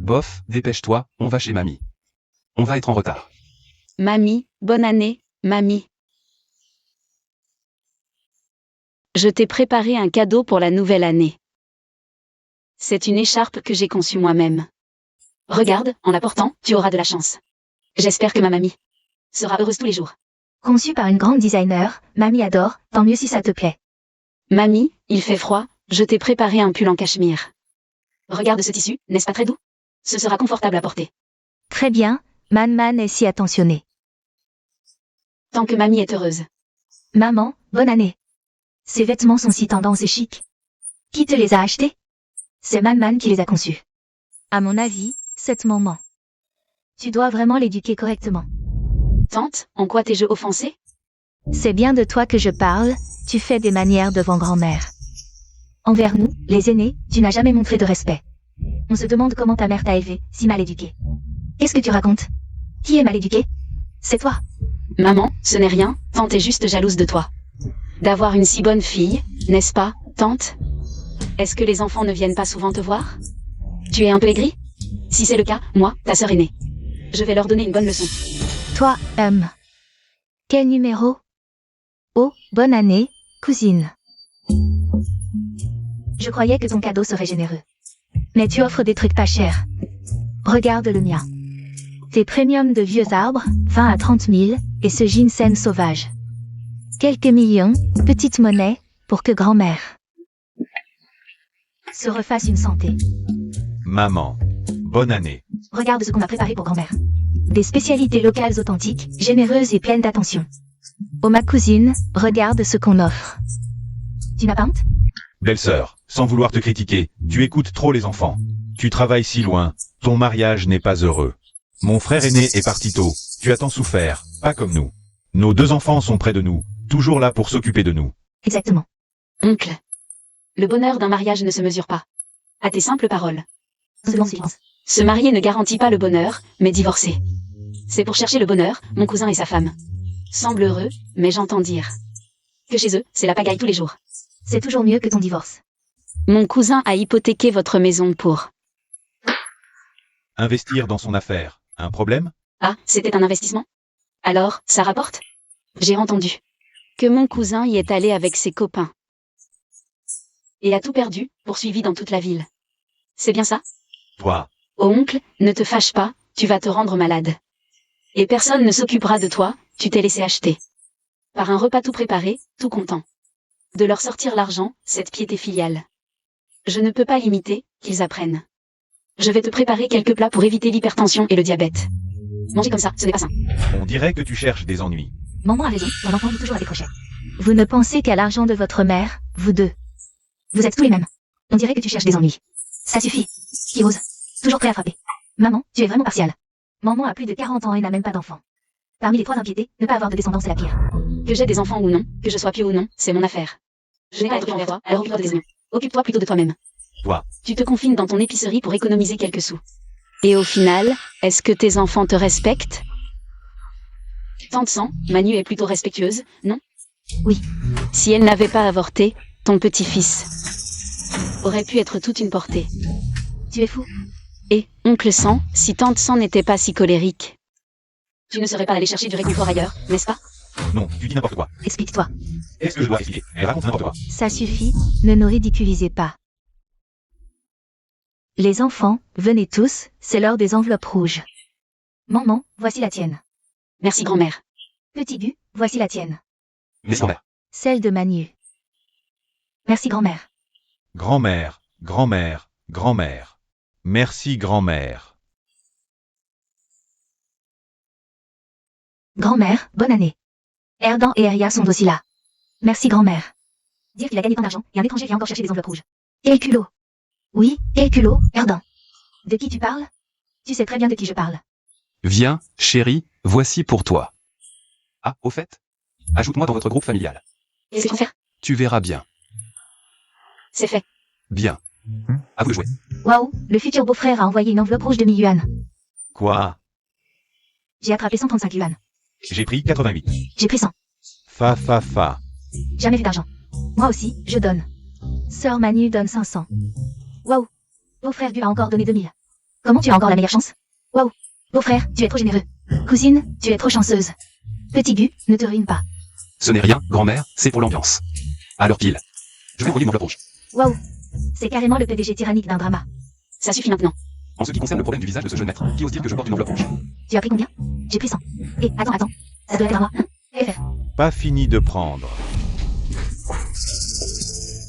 Bof, dépêche-toi, on va chez mamie. On va être en retard. Mamie, bonne année, mamie. Je t'ai préparé un cadeau pour la nouvelle année. C'est une écharpe que j'ai conçue moi-même. Regarde, en la portant, tu auras de la chance. J'espère que ma mamie sera heureuse tous les jours. Conçu par une grande designer, mamie adore, tant mieux si ça te plaît. Mamie, il fait froid, je t'ai préparé un pull en cachemire. Regarde ce tissu, n'est-ce pas très doux? Ce sera confortable à porter. Très bien, Man est si attentionné. Tant que mamie est heureuse. Maman, bonne année. Ces vêtements sont si tendance et chic. Qui te les a achetés? C'est Man qui les a conçus. À mon avis, c'est maman. Tu dois vraiment l'éduquer correctement. Tante, en quoi t'es-je offensée? C'est bien de toi que je parle, tu fais des manières devant grand-mère. Envers nous, les aînés, tu n'as jamais montré de respect. On se demande comment ta mère t'a élevé, si mal éduqué. Qu'est-ce que tu racontes? Qui est mal éduqué? C'est toi. Maman, ce n'est rien, tante est juste jalouse de toi. D'avoir une si bonne fille, n'est-ce pas, tante? Est-ce que les enfants ne viennent pas souvent te voir? Tu es un peu aigrie? Si c'est le cas, moi, ta sœur aînée. Je vais leur donner une bonne leçon. Toi, quel numéro? Oh, bonne année, cousine. Je croyais que ton cadeau serait généreux. Mais tu offres des trucs pas chers. Regarde le mien. Tes premiums de vieux arbres, 20 à 30 000, et ce ginseng sauvage. Quelques millions, petite monnaie, pour que grand-mère se refasse une santé. Maman. Bonne année. Regarde ce qu'on a préparé pour grand-mère. Des spécialités locales authentiques, généreuses et pleines d'attention. Oh ma cousine, regarde ce qu'on offre. Tu n'as pas honte? Belle-sœur, sans vouloir te critiquer, tu écoutes trop les enfants. Tu travailles si loin, ton mariage n'est pas heureux. Mon frère aîné est parti tôt, tu as tant souffert, pas comme nous. Nos 2 enfants sont près de nous, toujours là pour s'occuper de nous. Exactement. Oncle. Le bonheur d'un mariage ne se mesure pas. À tes simples paroles. Se marier ne garantit pas le bonheur, mais divorcer. C'est pour chercher le bonheur, mon cousin et sa femme semblent heureux, mais j'entends dire que chez eux, c'est la pagaille tous les jours. C'est toujours mieux que ton divorce. Mon cousin a hypothéqué votre maison pour... Investir dans son affaire, un problème? Ah, c'était un investissement? Alors, ça rapporte? J'ai entendu que mon cousin y est allé avec ses copains. Et a tout perdu, poursuivi dans toute la ville. C'est bien ça? Toi. Oh oncle, ne te fâche pas, tu vas te rendre malade. Et personne ne s'occupera de toi, tu t'es laissé acheter. Par un repas tout préparé, tout content. De leur sortir l'argent, cette piété filiale. Je ne peux pas l'imiter, qu'ils apprennent. Je vais te préparer quelques plats pour éviter l'hypertension et le diabète. Manger comme ça, ce n'est pas sain. On dirait que tu cherches des ennuis. Maman a raison, mon enfant vit toujours à décrocher. Vous ne pensez qu'à l'argent de votre mère, vous deux. Vous êtes tous les mêmes. On dirait que tu cherches des ennuis. Ça suffit. Qui ose? Toujours prêt à frapper. Maman, tu es vraiment partiale. Maman a plus de 40 ans et n'a même pas d'enfant. Parmi les 3 impiétés, ne pas avoir de descendance, c'est la pire. Que j'ai des enfants ou non, que je sois pieux ou non, c'est mon affaire. Je n'ai pas à être envers toi, alors occupe-toi des oignons. Occupe-toi plutôt de toi-même. Toi. Tu te confines dans ton épicerie pour économiser quelques sous. Et au final, est-ce que tes enfants te respectent? Tante Sang, Manu est plutôt respectueuse, non? Oui. Si elle n'avait pas avorté, ton petit-fils aurait pu être toute une portée. Tu es fou. Et, oncle Sam, si tante Sam n'était pas si colérique. Tu ne serais pas allé chercher du réconfort ailleurs, n'est-ce pas? Non, tu dis n'importe quoi. Explique-toi. Est-ce que je dois expliquer? Elle raconte n'importe quoi. Ça suffit, ne nous ridiculisez pas. Les enfants, venez tous, c'est l'heure des enveloppes rouges. Maman, voici la tienne. Merci grand-mère. Petit Gu, voici la tienne. Mais grand-mère. Celle de Manu. Merci grand-mère. Grand-mère, grand-mère, grand-mère. Merci grand-mère. Grand-mère, bonne année. Erdan et Eria sont aussi là. Merci grand-mère. Dire qu'il a gagné tant d'argent, et un étranger vient encore chercher des enveloppes rouges. Et le culot. Oui, et le culot, Erdan. De qui tu parles? Tu sais très bien de qui je parle. Viens, chérie, voici pour toi. Ah, au fait? Ajoute-moi dans votre groupe familial. C'est ton frère? Tu verras bien. C'est fait. Bien. À vous de jouer. Waouh, le futur beau-frère a envoyé une enveloppe rouge de 1000 yuan. Quoi? J'ai attrapé 135 yuan. J'ai pris 88. J'ai pris 100. Fa. Jamais fait d'argent. Moi aussi, je donne. Sœur Manu donne 500. Waouh. Beau-frère Gu a encore donné 2000. Comment tu as encore la meilleure chance? Waouh. Beau-frère, tu es trop généreux. Cousine, tu es trop chanceuse. Petit Gu, ne te ruine pas. Ce n'est rien, grand-mère, c'est pour l'ambiance. Alors pile. Je vais envoyer une enveloppe rouge. Waouh. C'est carrément le PDG tyrannique d'un drama. Ça suffit maintenant. En ce qui concerne le problème du visage de ce jeune maître, qui ose dire que je porte une enveloppe rouge? Tu as pris combien? J'ai pris 100. Et attends. Ça doit être à moi. FF. Pas fini de prendre.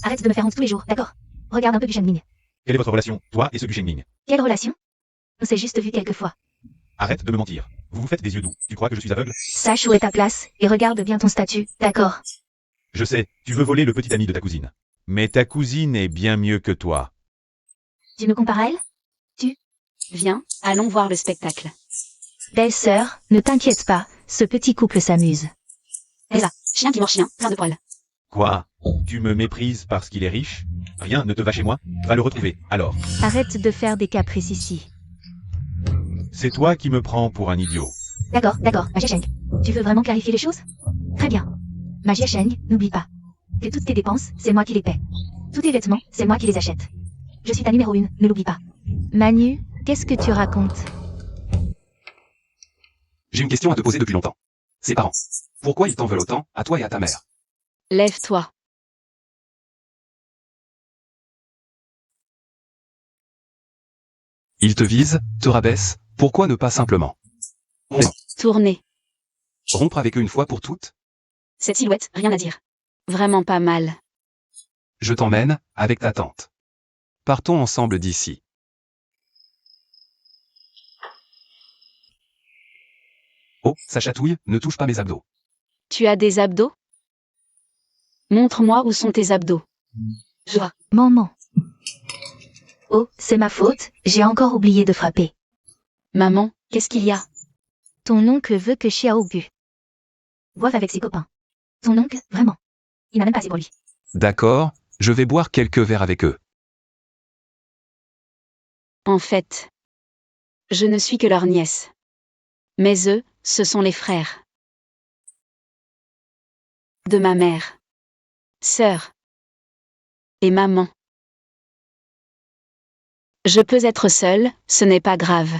Arrête de me faire honte tous les jours, d'accord? Regarde un peu du Shenming. Quelle est votre relation, toi et ce Gushengling? Quelle relation? On s'est juste vu quelques fois. Arrête de me mentir. Vous vous faites des yeux doux. Tu crois que je suis aveugle? Sache où est ta place, et regarde bien ton statut, d'accord? Je sais, tu veux voler le petit ami de ta cousine. Mais ta cousine est bien mieux que toi. Tu me compares à elle? Viens, allons voir le spectacle. Belle sœur, ne t'inquiète pas, ce petit couple s'amuse. Elsa, chien qui mord chien, plein de poils. Quoi? Tu me méprises parce qu'il est riche? Rien ne te va chez moi? Va le retrouver, alors. Arrête de faire des caprices ici. C'est toi qui me prends pour un idiot. D'accord, Magia Sheng. Tu veux vraiment clarifier les choses? Très bien. Magia Sheng, n'oublie pas que toutes tes dépenses, c'est moi qui les paie. Tous tes vêtements, c'est moi qui les achète. Je suis ta numéro 1, ne l'oublie pas. Manu, qu'est-ce que tu racontes? J'ai une question à te poser depuis longtemps. Ses parents. Pourquoi ils t'en veulent autant, à toi et à ta mère? Lève-toi. Ils te visent, te rabaissent, pourquoi ne pas simplement Tournez. rompre avec eux une fois pour toutes? Cette silhouette, rien à dire. Vraiment pas mal. Je t'emmène, avec ta tante. Partons ensemble d'ici. Oh, ça chatouille, ne touche pas mes abdos. Tu as des abdos? Montre-moi où sont tes abdos. Je vois. Maman. Oh, c'est ma faute, j'ai encore oublié de frapper. Maman, qu'est-ce qu'il y a? Ton oncle veut que Xiao Gu boive avec ses copains. Ton oncle, vraiment. Il n'a même pas assez pour lui. D'accord, je vais boire quelques verres avec eux. En fait, je ne suis que leur nièce. Mais eux, ce sont les frères de ma mère, sœur et maman. Je peux être seule, ce n'est pas grave.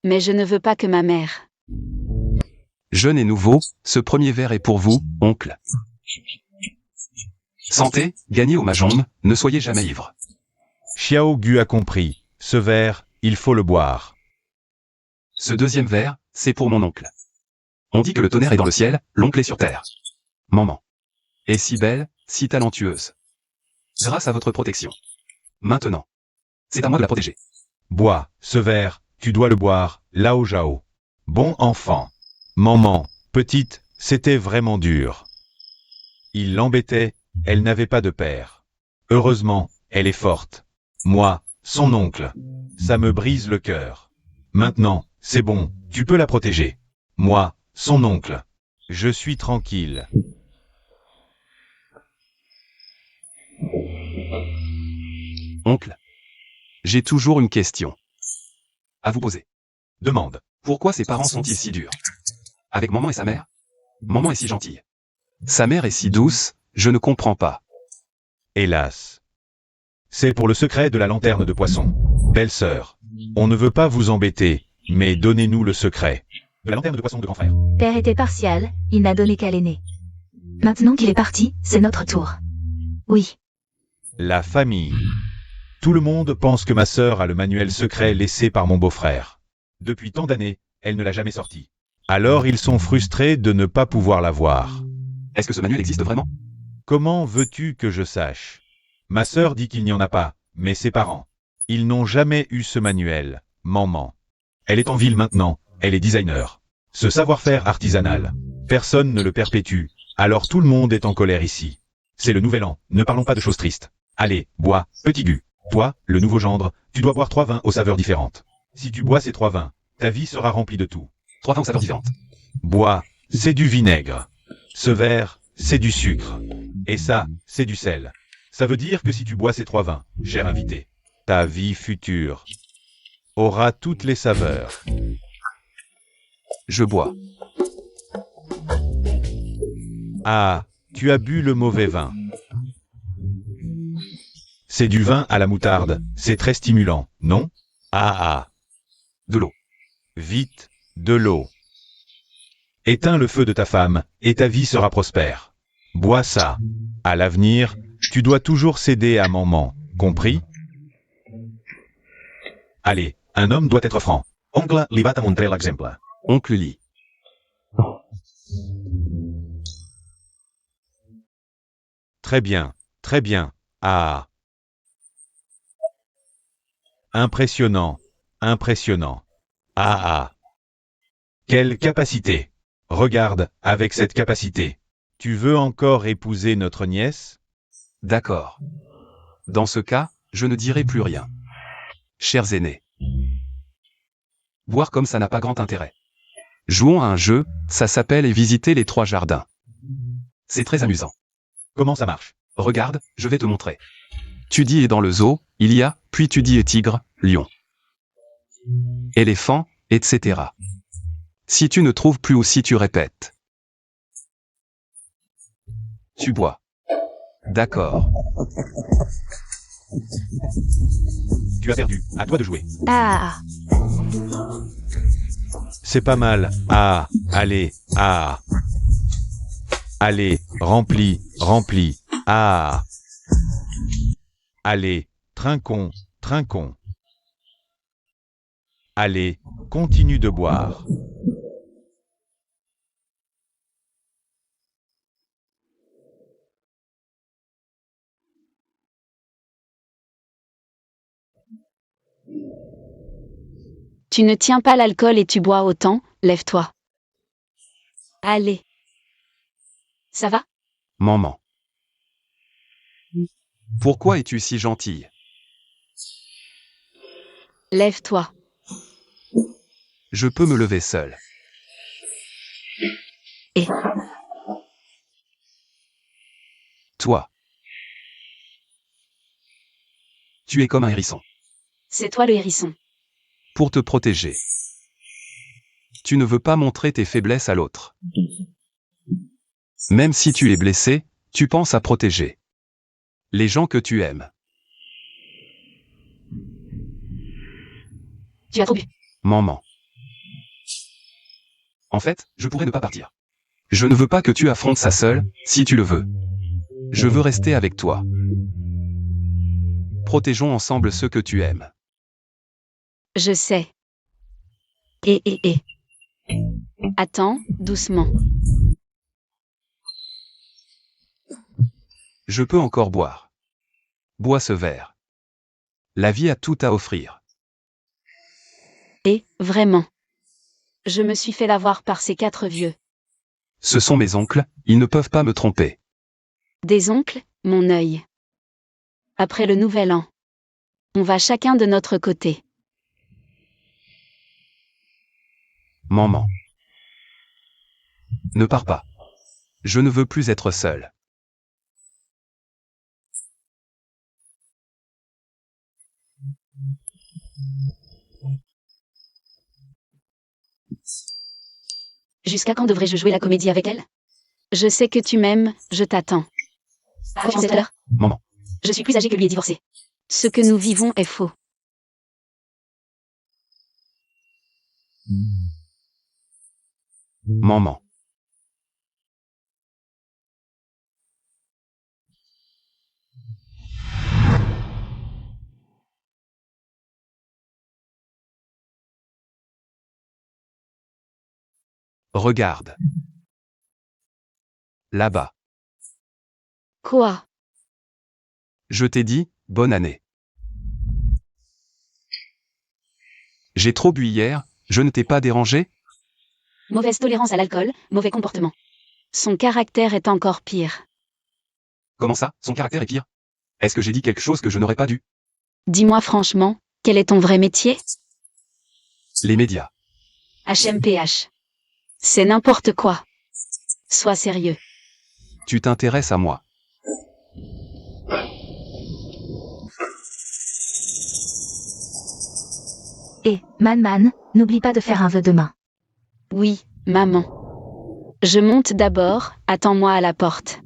Mais je ne veux pas que ma mère. Jeune et nouveau, ce premier verre est pour vous, oncle. Santé, gagnez au mahjong, ne soyez jamais ivre. Xiao Gu a compris. Ce verre, il faut le boire. Ce deuxième verre, c'est pour mon oncle. On dit que le tonnerre est dans le ciel, l'oncle est sur terre. Maman est si belle, si talentueuse. Grâce à votre protection. Maintenant, c'est à moi de la protéger. Bois, ce verre, tu dois le boire, Lao Zhao. Bon enfant. Maman, petite, c'était vraiment dur. Il l'embêtait, elle n'avait pas de père. Heureusement, elle est forte. Moi, son oncle. Ça me brise le cœur. Maintenant, c'est bon, tu peux la protéger. Moi, son oncle. Je suis tranquille. Oncle, j'ai toujours une question à vous poser. Demande. Pourquoi ses parents sont-ils si durs? Avec maman et sa mère? Maman est si gentille. Sa mère est si douce, je ne comprends pas. Hélas. C'est pour le secret de la lanterne de poisson. Belle-sœur, on ne veut pas vous embêter, mais donnez-nous le secret. De la lanterne de poisson de grand frère. Père était partial, il n'a donné qu'à l'aîné. Maintenant qu'il est parti, c'est notre tour. Oui. La famille. Tout le monde pense que ma sœur a le manuel secret laissé par mon beau-frère. Depuis tant d'années, elle ne l'a jamais sorti. Alors ils sont frustrés de ne pas pouvoir l'avoir. Est-ce que ce manuel existe vraiment? Comment veux-tu que je sache? Ma sœur dit qu'il n'y en a pas, mais ses parents. Ils n'ont jamais eu ce manuel, maman. Elle est en ville maintenant, elle est designer. Ce savoir-faire artisanal, personne ne le perpétue, alors tout le monde est en colère ici. C'est le nouvel an, ne parlons pas de choses tristes. Allez, bois, petit Gu. Toi, le nouveau gendre, tu dois boire 3 vins aux saveurs différentes. Si tu bois ces 3 vins, ta vie sera remplie de tout. 3 vins aux saveurs différentes. Bois, c'est du vinaigre. Ce verre, c'est du sucre. Et ça, c'est du sel. Ça veut dire que si tu bois ces 3 vins, cher invité, ta vie future aura toutes les saveurs. Je bois. Ah, tu as bu le mauvais vin. C'est du vin à la moutarde, c'est très stimulant, non? Ah. De l'eau. Vite, de l'eau. Éteins le feu de ta femme, et ta vie sera prospère. Bois ça. À l'avenir, tu dois toujours céder à maman, compris? Allez, un homme doit être franc. Oncle li va te montrer l'exemple. Oncle Lee. Très bien, très bien. Ah. Impressionnant, impressionnant. Ah. Quelle capacité. Regarde, avec cette capacité. Tu veux encore épouser notre nièce? D'accord. Dans ce cas, je ne dirai plus rien. Chers aînés. Boire comme ça n'a pas grand intérêt. Jouons à un jeu, ça s'appelle et visiter les 3 jardins. C'est très amusant. Comment ça marche? Regarde, je vais te montrer. Tu dis et dans le zoo, il y a, puis tu dis et tigre, lion, éléphant, etc. Si tu ne trouves plus aussi tu répètes. Tu bois. D'accord. Tu as perdu, à toi de jouer. Ah. C'est pas mal. Ah, allez, ah. Allez, remplis, remplis. Ah. Allez, trinquons, trinquons. Allez, continue de boire. Tu ne tiens pas l'alcool et tu bois autant, lève-toi. Allez. Ça va? Maman. Pourquoi es-tu si gentille? Lève-toi. Je peux me lever seul. Et Toi. Tu es comme un hérisson. c'est toi le hérisson. Pour te protéger. Tu ne veux pas montrer tes faiblesses à l'autre. Même si tu es blessé, tu penses à protéger les gens que tu aimes. Tu as trop bu. Maman. En fait, je pourrais ne pas partir. Je ne veux pas que tu affrontes ça seul, si tu le veux. Je veux rester avec toi. Protégeons ensemble ceux que tu aimes. Je sais. Et. Attends, doucement. Je peux encore boire. Bois ce verre. La vie a tout à offrir. Et, vraiment. Je me suis fait l'avoir par ces 4 vieux. Ce sont mes oncles, ils ne peuvent pas me tromper. Des oncles, mon œil. Après le nouvel an. On va chacun de notre côté. Maman. Ne pars pas. Je ne veux plus être seul. Jusqu'à quand devrais-je jouer la comédie avec elle? Je sais que tu m'aimes, je t'attends. À quoi tu pensais tout à l'heure? Maman. Je suis plus âgée que lui et divorcée. Ce que nous vivons est faux. Maman. Regarde. Là-bas. Quoi? Je t'ai dit, bonne année. J'ai trop bu hier, je ne t'ai pas dérangé? Mauvaise tolérance à l'alcool, mauvais comportement. Son caractère est encore pire. Comment ça, son caractère est pire? Est-ce que j'ai dit quelque chose que je n'aurais pas dû? Dis-moi franchement, quel est ton vrai métier? Les médias. HMPH. C'est n'importe quoi. Sois sérieux. Tu t'intéresses à moi. Et, Man, n'oublie pas de faire un vœu demain. Oui, maman. Je monte d'abord, attends-moi à la porte.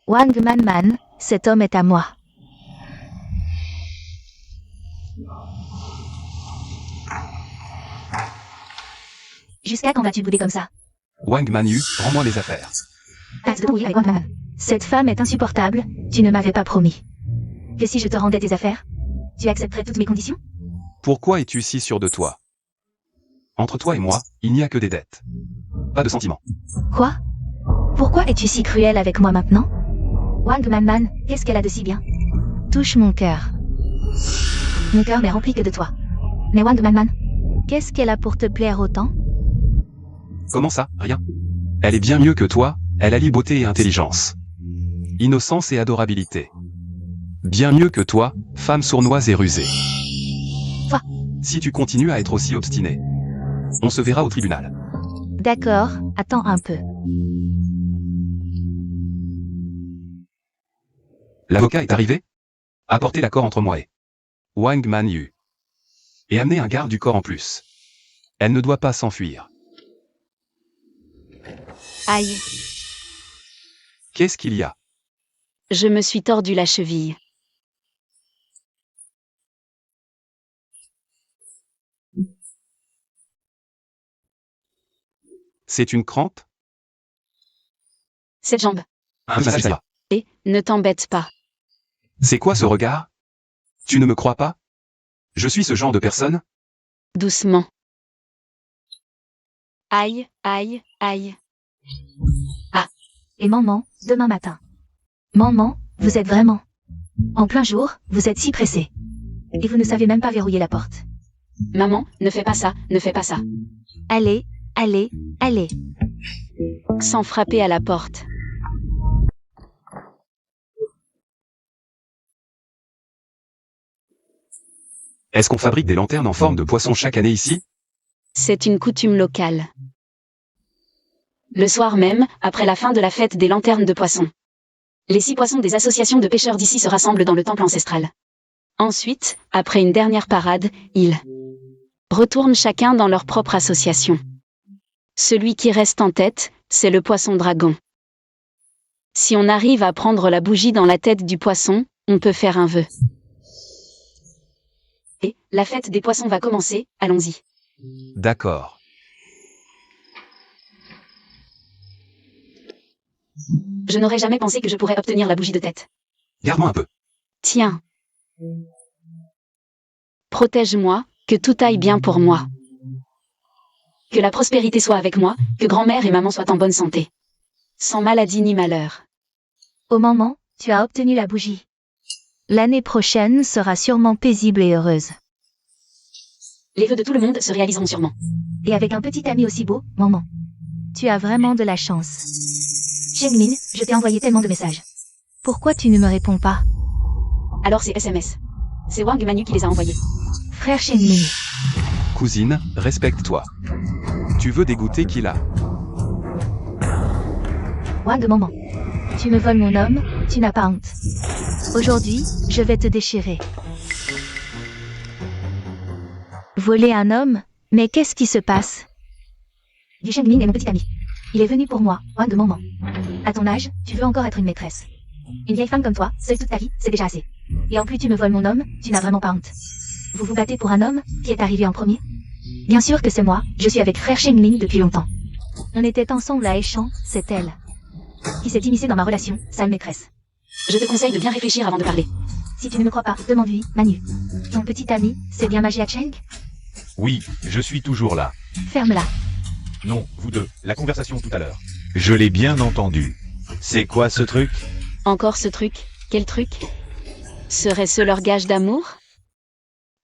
Wang Man, cet homme est à moi. Jusqu'à quand vas-tu bouder comme ça? Wang Manyu, rends-moi mes affaires. Arrête de t'embrouiller avec Wang Man. Cette femme est insupportable, tu ne m'avais pas promis. Que si je te rendais tes affaires, tu accepterais toutes mes conditions? Pourquoi es-tu si sûr de toi? Entre toi et moi, il n'y a que des dettes. Pas de sentiments. Quoi? Pourquoi es-tu si cruel avec moi maintenant? Wang Man, qu'est-ce qu'elle a de si bien? Touche mon cœur. Mon cœur n'est rempli que de toi. Mais Wang Man, qu'est-ce qu'elle a pour te plaire autant? Comment ça, rien? Elle est bien mieux que toi, elle allie beauté et intelligence. Innocence et adorabilité. Bien mieux que toi, femme sournoise et rusée. Toi. Si tu continues à être aussi obstiné, on se verra au tribunal. D'accord, attends un peu. L'avocat est arrivé? Apportez l'accord entre moi et Wang Manyu. Et amenez un garde du corps en plus. Elle ne doit pas s'enfuir. Aïe, Qu'est-ce qu'il y a? je me suis tordu la cheville. C'est une crampe? Cette jambe. Un massage, ça va. Et, ne t'embête pas. C'est quoi ce regard? Tu ne me crois pas? Je suis ce genre de personne? Doucement. Aïe, aïe, aïe. Et maman, demain matin. Maman, vous êtes vraiment... En plein jour, vous êtes si pressé. Et vous ne savez même pas verrouiller la porte. Maman, ne fais pas ça, ne fais pas ça. Allez, allez, allez. Sans frapper à la porte. Est-ce qu'on fabrique des lanternes en forme de poisson chaque année ici? C'est une coutume locale. Le soir même, après la fin de la fête des lanternes de poissons. Les 6 poissons des associations de pêcheurs d'ici se rassemblent dans le temple ancestral. Ensuite, après une dernière parade, ils retournent chacun dans leur propre association. Celui qui reste en tête, c'est le poisson dragon. Si on arrive à prendre la bougie dans la tête du poisson, on peut faire un vœu. Et, la fête des poissons va commencer, allons-y. D'accord. Je n'aurais jamais pensé que je pourrais obtenir la bougie de tête. Garde-moi un peu. Tiens. Protège-moi, que tout aille bien pour moi. Que la prospérité soit avec moi, que grand-mère et maman soient en bonne santé. Sans maladie ni malheur. Au moment, tu as obtenu la bougie. L'année prochaine sera sûrement paisible et heureuse. Les vœux de tout le monde se réaliseront sûrement. Et avec un petit ami aussi beau, maman. Tu as vraiment de la chance. Shengmin, je t'ai envoyé tellement de messages. Pourquoi tu ne me réponds pas? Alors c'est SMS. C'est Wang Manyu qui les a envoyés. Frère Shengmin. Cousine, respecte-toi. Tu veux dégoûter qui là? Wang maman. Tu me voles mon homme, tu n'as pas honte. Aujourd'hui, je vais te déchirer. Voler un homme? Mais qu'est-ce qui se passe? Du Shengmin est mon petit ami. Il est venu pour moi, Wang maman. À ton âge, tu veux encore être une maîtresse. Une vieille femme comme toi, seule toute ta vie, c'est déjà assez. Et en plus tu me voles mon homme, tu n'as vraiment pas honte. Vous vous battez pour un homme qui est arrivé en premier? Bien sûr que c'est moi, je suis avec frère Shengling depuis longtemps. On était ensemble à Échamp, c'est elle qui s'est immiscée dans ma relation, sale maîtresse. Je te conseille de bien réfléchir avant de parler. Si tu ne me crois pas, demande-lui, Manu. Ton petit ami, c'est bien Magia Cheng? Oui, je suis toujours là. Ferme-la. Non, vous deux, la conversation tout à l'heure. Je l'ai bien entendu. C'est quoi ce truc? Encore ce truc? Quel truc? Serait-ce leur gage d'amour?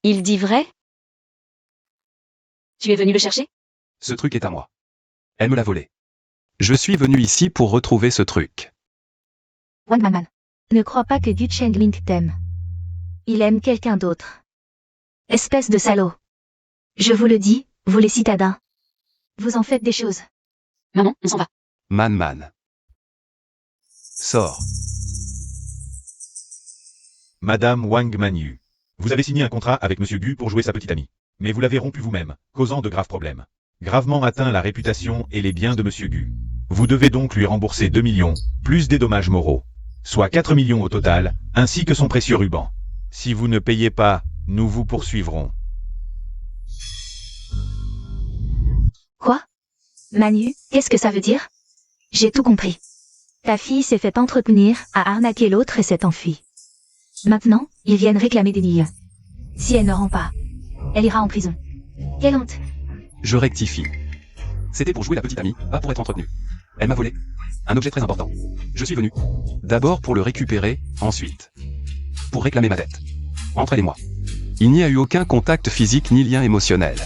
Il dit vrai? Tu es venu le chercher? Ce truc est à moi. Elle me l'a volé. Je suis venu ici pour retrouver ce truc. Wang Manman. Ne crois pas que Gu Chengling t'aime. Il aime quelqu'un d'autre. Espèce de salaud. Je vous le dis, vous les citadins. Vous en faites des choses. Maman, on s'en va. Man. Sors. Madame Wang Manu. Vous avez signé un contrat avec Monsieur Gu pour jouer sa petite amie. Mais vous l'avez rompu vous-même, causant de graves problèmes. Gravement atteint la réputation et les biens de Monsieur Gu. Vous devez donc lui rembourser 2 millions, plus des dommages moraux. Soit 4 millions au total, ainsi que son précieux ruban. Si vous ne payez pas, nous vous poursuivrons. Quoi? Manu, qu'est-ce que ça veut dire? J'ai tout compris. Ta fille s'est fait entretenir, a arnaqué l'autre et s'est enfuie. Maintenant, ils viennent réclamer des millions. Si elle ne rend pas, elle ira en prison. Quelle honte! Je rectifie. C'était pour jouer la petite amie, pas pour être entretenue. Elle m'a volé. Un objet très important. Je suis venu. D'abord pour le récupérer, ensuite pour réclamer ma dette. Entre elle et moi, il n'y a eu aucun contact physique ni lien émotionnel.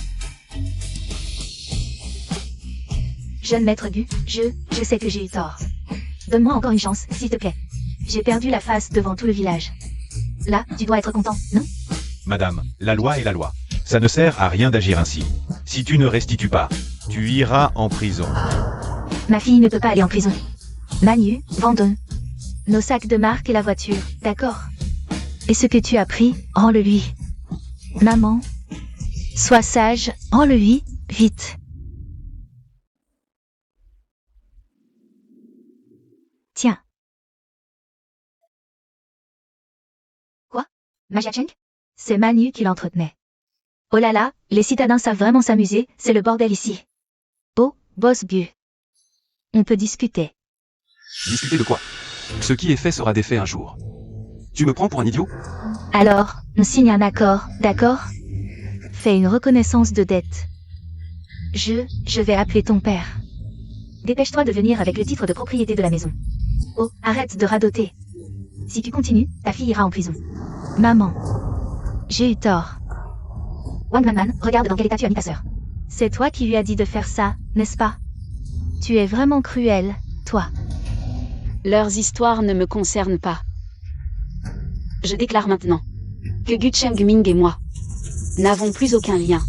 Jeune maître Gu, je sais que j'ai eu tort. Donne-moi encore une chance, s'il te plaît. J'ai perdu la face devant tout le village. Là, tu dois être content, non? Madame, la loi est la loi. Ça ne sert à rien d'agir ainsi. Si tu ne restitues pas, tu iras en prison. Ma fille ne peut pas aller en prison. Manu, vendons nos sacs de marque et la voiture, d'accord? Et ce que tu as pris, rends-le-lui. Maman, sois sage, rends-le-lui, vite. Tiens. Quoi? Magia Cheng? C'est Manu qui l'entretenait. Oh là là, les citadins savent vraiment s'amuser, c'est le bordel ici. Oh, boss Gu. On peut discuter. Discuter de quoi? Ce qui est fait sera défait un jour. Tu me prends pour un idiot? Alors, on signe un accord, d'accord? Fais une reconnaissance de dette. Je vais appeler ton père. Dépêche-toi de venir avec le titre de propriété de la maison. Oh, arrête de radoter. Si tu continues, ta fille ira en prison. Maman. J'ai eu tort. Wang Manman, regarde dans quel état tu as mis ta sœur. C'est toi qui lui as dit de faire ça, n'est-ce pas? Tu es vraiment cruel, toi. Leurs histoires ne me concernent pas. Je déclare maintenant que Gu Chengming et moi n'avons plus aucun lien.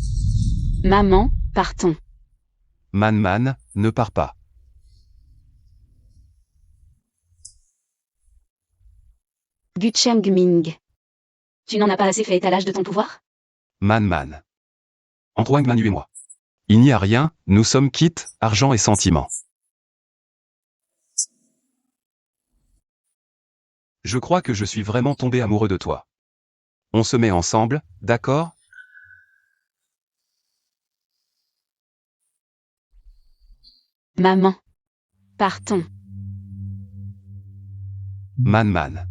Maman, partons. Man, ne pars pas. Gu Chengming. Tu n'en as pas assez fait étalage de ton pouvoir? Man. Entre Wang Manu et moi, il n'y a rien, nous sommes quittes, argent et sentiments. Je crois que je suis vraiment tombé amoureux de toi. On se met ensemble, d'accord? Maman. Partons. Man.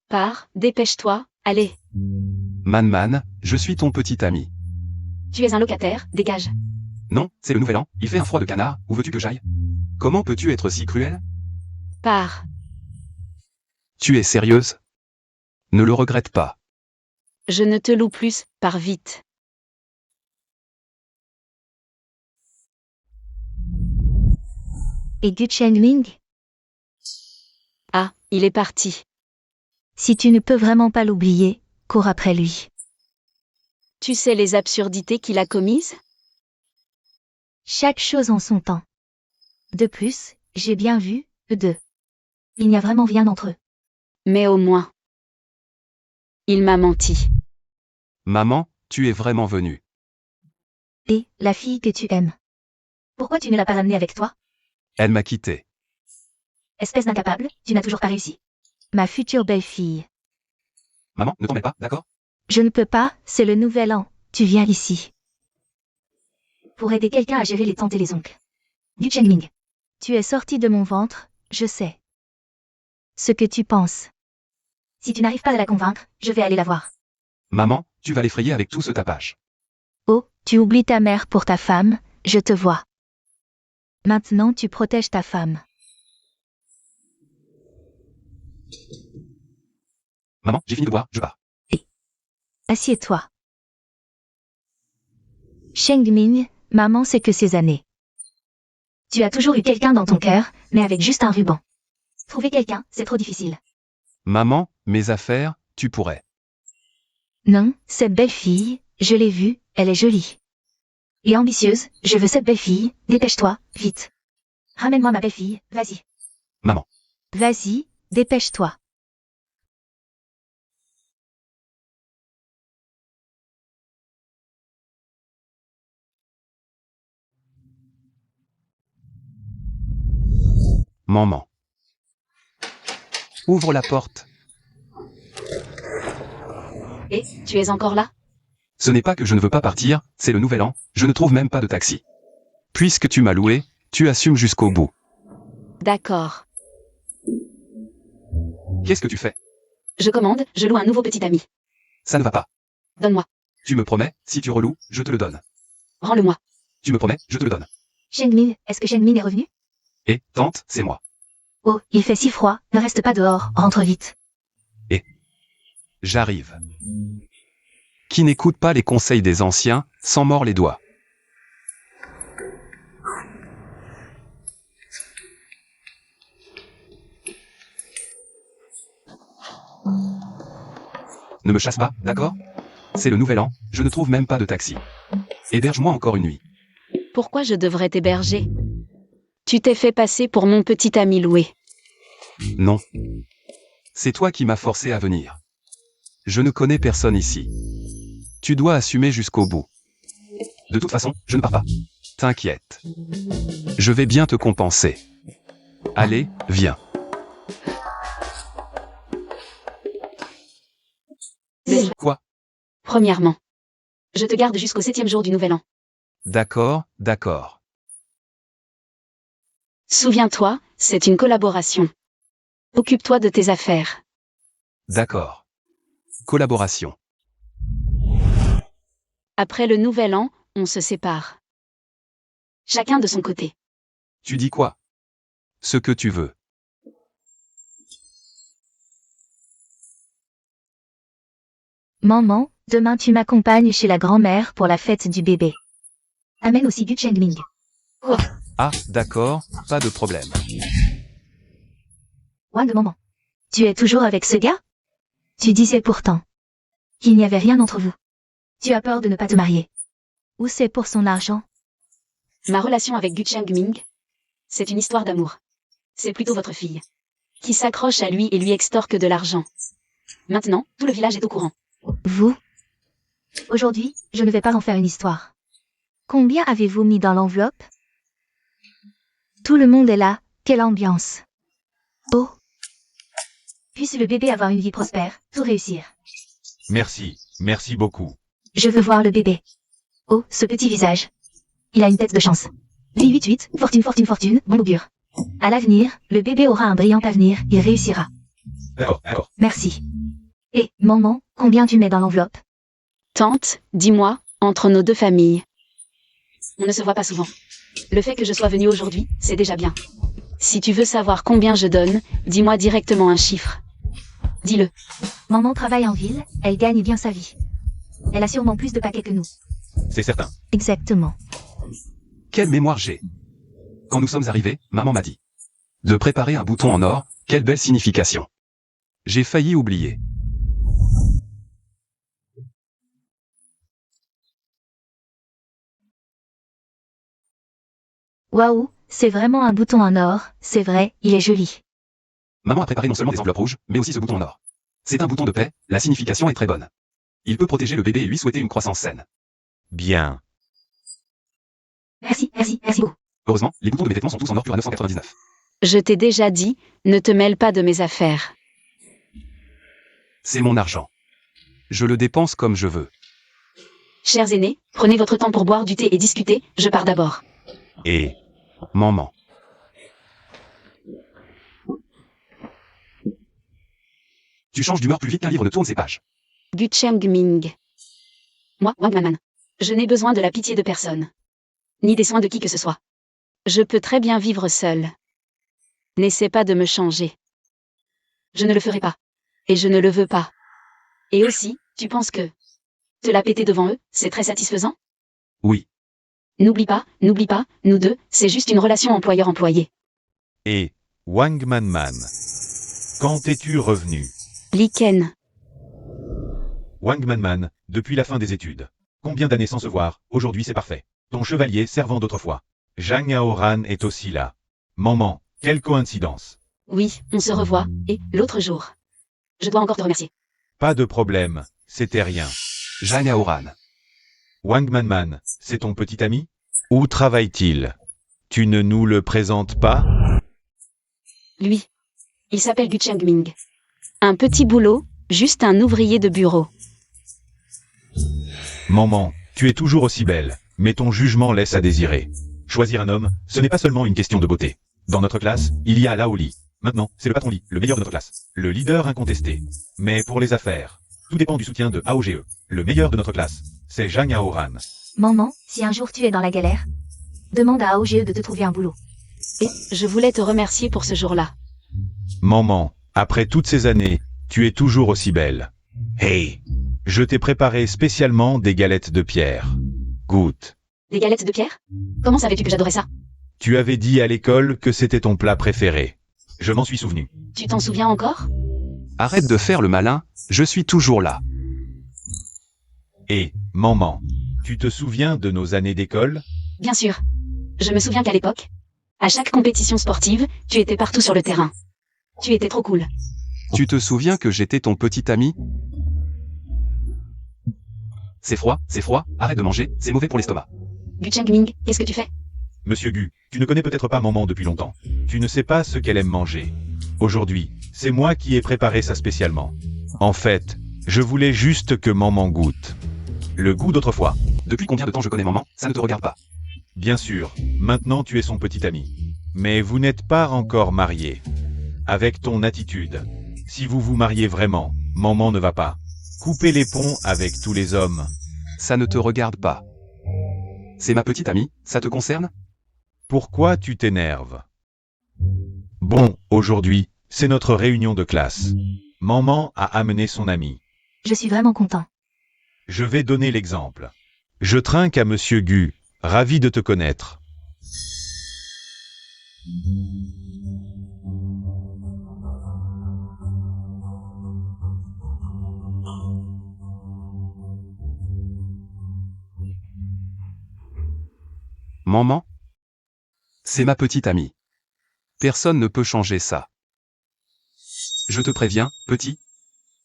Pars, dépêche-toi, allez. Man, je suis ton petit ami. Tu es un locataire, dégage. Non, c'est le nouvel an, il fait un froid de canard, où veux-tu que j'aille? Comment peux-tu être si cruel? Pars. Tu es sérieuse? Ne le regrette pas. Je ne te loue plus, pars vite. Et Gu Chengming? Ah, il est parti. Si tu ne peux vraiment pas l'oublier, cours après lui. Tu sais les absurdités qu'il a commises? Chaque chose en son temps. De plus, j'ai bien vu, eux deux. Il n'y a vraiment rien entre eux. Mais au moins. Il m'a menti. Maman, tu es vraiment venue. Et, la fille que tu aimes. Pourquoi tu ne l'as pas ramenée avec toi? Elle m'a quitté. Espèce d'incapable, tu n'as toujours pas réussi. Ma future belle-fille. Maman, ne t'en mêle pas, d'accord? Je ne peux pas, c'est le nouvel an. Tu viens ici. Pour aider quelqu'un à gérer les tantes et les oncles. Du Chengming. Tu es sorti de mon ventre, je sais. Ce que tu penses. Si tu n'arrives pas à la convaincre, je vais aller la voir. Maman, tu vas l'effrayer avec tout ce tapage. Oh, tu oublies ta mère pour ta femme, je te vois. Maintenant tu protèges ta femme. Maman, j'ai fini de boire, je pars. Assieds-toi. Chengming, maman sait que ces années. Tu as toujours eu quelqu'un dans ton cœur, mais avec juste un ruban. Trouver quelqu'un, c'est trop difficile. Maman, mes affaires, tu pourrais. Non, cette belle fille, je l'ai vue, elle est jolie. Et ambitieuse, je veux cette belle fille, dépêche-toi, vite. Ramène-moi ma belle fille, vas-y. Maman. Vas-y, dépêche-toi. Maman. Ouvre la porte. Et, tu es encore là? Ce n'est pas que je ne veux pas partir, c'est le nouvel an, je ne trouve même pas de taxi. Puisque tu m'as loué, tu assumes jusqu'au bout. D'accord. Qu'est-ce que tu fais? Je commande, je loue un nouveau petit ami. Ça ne va pas. Donne-moi. Tu me promets, si tu reloues, je te le donne. Rends-le-moi. Tu me promets, je te le donne. Chengming, est-ce que Chengming est revenu? Et, tante, c'est moi. Oh, il fait si froid, ne reste pas dehors, rentre vite. J'arrive. Qui n'écoute pas les conseils des anciens, s'en mord les doigts. Ne me chasse pas, d'accord? C'est le nouvel an, je ne trouve même pas de taxi. Héberge-moi encore une nuit. Pourquoi je devrais t'héberger? Tu t'es fait passer pour mon petit ami loué. Non. C'est toi qui m'as forcé à venir. Je ne connais personne ici. Tu dois assumer jusqu'au bout. De toute façon, je ne pars pas. T'inquiète. Je vais bien te compenser. Allez, viens. Quoi? Premièrement, je te garde jusqu'au 7e jour du nouvel an. D'accord, d'accord. Souviens-toi, c'est une collaboration. Occupe-toi de tes affaires. D'accord. Collaboration. Après le nouvel an, on se sépare. Chacun de son côté. Tu dis quoi? Ce que tu veux. Maman, demain tu m'accompagnes chez la grand-mère pour la fête du bébé. Amène aussi du Chengming. Ah, d'accord, pas de problème. Wang maman. Tu es toujours avec ce gars? Tu disais pourtant qu'il n'y avait rien entre vous. Tu as peur de ne pas te marier. Ou c'est pour son argent? Ma relation avec Gu Chengming, c'est une histoire d'amour. C'est plutôt votre fille qui s'accroche à lui et lui extorque de l'argent. Maintenant, tout le village est au courant. Vous? Aujourd'hui, je ne vais pas en faire une histoire. Combien avez-vous mis dans l'enveloppe? Tout le monde est là, quelle ambiance. Oh. Puisse le bébé avoir une vie prospère, tout réussir. Merci, merci beaucoup. Je veux voir le bébé. Oh, ce petit visage. Il a une tête de chance. 888, fortune, fortune, fortune, bon augure. À l'avenir, le bébé aura un brillant avenir, il réussira. D'accord, d'accord. Merci. Et, maman, combien tu mets dans l'enveloppe? Tante, dis-moi, entre nos deux familles. On ne se voit pas souvent. Le fait que je sois venue aujourd'hui, c'est déjà bien. Si tu veux savoir combien je donne, dis-moi directement un chiffre. Dis-le. Maman travaille en ville, elle gagne bien sa vie. Elle a sûrement plus de paquets que nous. C'est certain. Exactement. Quelle mémoire j'ai. Quand nous sommes arrivés, maman m'a dit de préparer un bouton en or, quelle belle signification. J'ai failli oublier. Waouh, c'est vraiment un bouton en or, c'est vrai, il est joli. Maman a préparé non seulement des enveloppes rouges, mais aussi ce bouton en or. C'est un bouton de paix, la signification est très bonne. Il peut protéger le bébé et lui souhaiter une croissance saine. Bien. Merci, merci, merci beaucoup. Heureusement, les boutons de mes vêtements sont tous en or pur à 999. Je t'ai déjà dit, ne te mêle pas de mes affaires. C'est mon argent. Je le dépense comme je veux. Chers aînés, prenez votre temps pour boire du thé et discuter, je pars d'abord. Et Maman. Tu changes d'humeur plus vite qu'un livre ne tourne ses pages. Gu Chengming. Moi, Wang Manman. Je n'ai besoin de la pitié de personne. Ni des soins de qui que ce soit. Je peux très bien vivre seul. N'essaie pas de me changer. Je ne le ferai pas. Et je ne le veux pas. Et aussi, tu penses que te la péter devant eux, c'est très satisfaisant? Oui. N'oublie pas, nous deux, c'est juste une relation employeur-employé. et Wang Manman. Quand es-tu revenu? Liken. Wang Manman, depuis la fin des études. Combien d'années sans se voir, aujourd'hui c'est parfait. Ton chevalier servant d'autrefois. Zhang Aoran est aussi là. Maman, quelle coïncidence. Oui, on se revoit, et, l'autre jour. Je dois encore te remercier. Pas de problème, c'était rien. Zhang Aoran. Wang Manman, c'est ton petit ami? Où travaille-t-il? Tu ne nous le présentes pas? Lui. Il s'appelle Gu Chengming. Un petit boulot, juste un ouvrier de bureau. Maman, tu es toujours aussi belle, mais ton jugement laisse à désirer. Choisir un homme, ce n'est pas seulement une question de beauté. Dans notre classe, il y a Lao Li. Maintenant, c'est le patron Li, le meilleur de notre classe. Le leader incontesté. Mais pour les affaires, tout dépend du soutien de AOGE. Le meilleur de notre classe, c'est Zhang Aoran. Maman, si un jour tu es dans la galère, demande à AOGE de te trouver un boulot. Et, je voulais te remercier pour ce jour-là. Maman, après toutes ces années, tu es toujours aussi belle. Hey, je t'ai préparé spécialement des galettes de pierre. Goûte. Des galettes de pierre? Comment savais-tu que j'adorais ça? Tu avais dit à l'école que c'était ton plat préféré. Je m'en suis souvenu. Tu t'en souviens encore? Arrête de faire le malin, je suis toujours là. Et, maman, tu te souviens de nos années d'école? Bien sûr. Je me souviens qu'à l'époque, à chaque compétition sportive, tu étais partout sur le terrain. Tu étais trop cool. Tu te souviens que j'étais ton petit ami? C'est froid, arrête de manger, c'est mauvais pour l'estomac. Gu Chengming, qu'est-ce que tu fais? Monsieur Gu, tu ne connais peut-être pas maman depuis longtemps. Tu ne sais pas ce qu'elle aime manger. Aujourd'hui, c'est moi qui ai préparé ça spécialement. En fait, je voulais juste que maman goûte. Le goût d'autrefois. Depuis combien de temps je connais maman, ça ne te regarde pas. Bien sûr, maintenant tu es son petit ami. Mais vous n'êtes pas encore mariés. Avec ton attitude, si vous vous mariez vraiment, maman ne va pas couper les ponts avec tous les hommes. Ça ne te regarde pas. C'est ma petite amie, ça te concerne? Pourquoi tu t'énerves? Bon, aujourd'hui, c'est notre réunion de classe. Maman a amené son ami. Je suis vraiment content. Je vais donner l'exemple. Je trinque à Monsieur Gu, ravi de te connaître. Maman? C'est ma petite amie. Personne ne peut changer ça. Je te préviens, petit.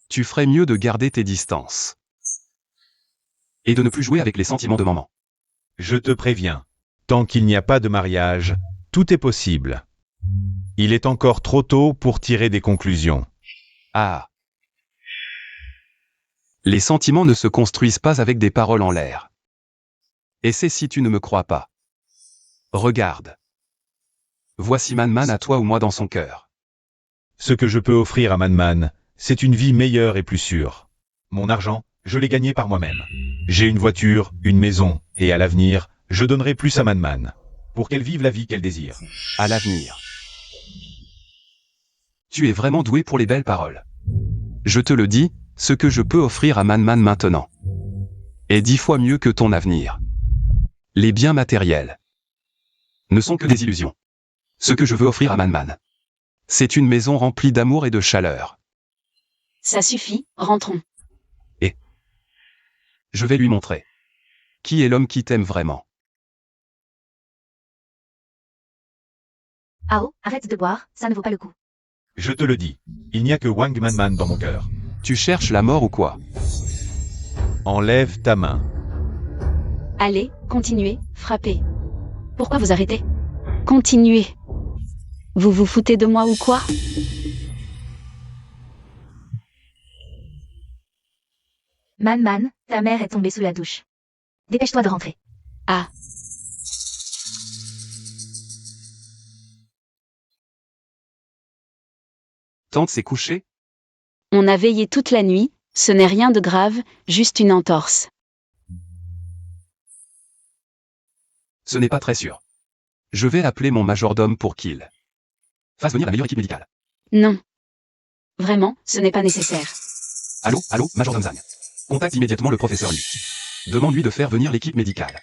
Tu ferais mieux de garder tes distances. Et de ne plus jouer avec les sentiments de maman. Je te préviens. Tant qu'il n'y a pas de mariage, tout est possible. Il est encore trop tôt pour tirer des conclusions. Ah. Les sentiments ne se construisent pas avec des paroles en l'air. Et c'est si tu ne me crois pas. Regarde. Voici Manman à toi ou moi dans son cœur. Ce que je peux offrir à Manman, c'est une vie meilleure et plus sûre. Mon argent, je l'ai gagné par moi-même. J'ai une voiture, une maison, et à l'avenir, je donnerai plus à Manman. Pour qu'elle vive la vie qu'elle désire. À l'avenir. Tu es vraiment doué pour les belles paroles. Je te le dis, ce que je peux offrir à Manman maintenant est 10 fois mieux que ton avenir. Les biens matériels ne sont que des illusions. Ce que je veux offrir à Manman, c'est une maison remplie d'amour et de chaleur. Ça suffit, rentrons. Je vais lui montrer qui est l'homme qui t'aime vraiment. Ao, arrête de boire, ça ne vaut pas le coup. Je te le dis, il n'y a que Wang Manman dans mon cœur. Tu cherches la mort ou quoi? Enlève ta main. Allez, continuez, frappez. Pourquoi vous arrêtez? Continuez. Vous vous foutez de moi ou quoi? Man, ta mère est tombée sous la douche. Dépêche-toi de rentrer. Ah. Tante s'est couchée? On a veillé toute la nuit, ce n'est rien de grave, juste une entorse. Ce n'est pas très sûr. Je vais appeler mon majordome pour qu'il fasse venir la meilleure équipe médicale. Non. Vraiment, ce n'est pas nécessaire. Allô, majordome Zhang. Contacte immédiatement le professeur Lu. Demande-lui de faire venir l'équipe médicale.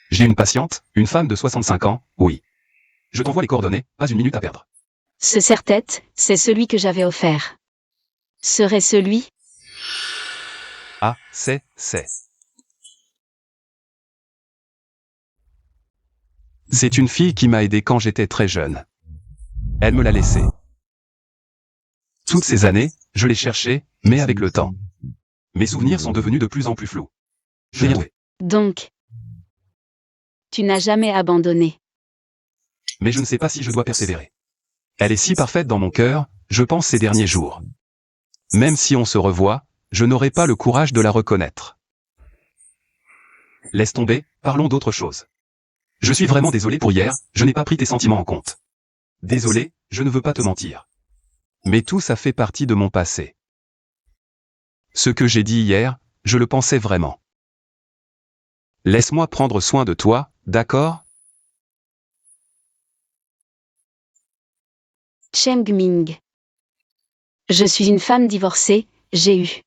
J'ai une patiente, une femme de 65 ans, oui. Je t'envoie les coordonnées, pas une minute à perdre. Ce serre-tête, c'est celui que j'avais offert. Serait celui? Ah, c'est. C'est une fille qui m'a aidé quand j'étais très jeune. Elle me l'a laissé. Toutes ces années, je l'ai cherché, mais avec le temps. Mes souvenirs sont devenus de plus en plus flous. Je l'ai retrouvé. Donc. Tu n'as jamais abandonné. Mais je ne sais pas si je dois persévérer. Elle est si parfaite dans mon cœur, je pense ces derniers jours. Même si on se revoit, je n'aurai pas le courage de la reconnaître. Laisse tomber, parlons d'autre chose. Je suis vraiment désolé pour hier, je n'ai pas pris tes sentiments en compte. Désolé, je ne veux pas te mentir. Mais tout ça fait partie de mon passé. Ce que j'ai dit hier, je le pensais vraiment. Laisse-moi prendre soin de toi, d'accord? Cheng Ming. Je suis une femme divorcée, j'ai eu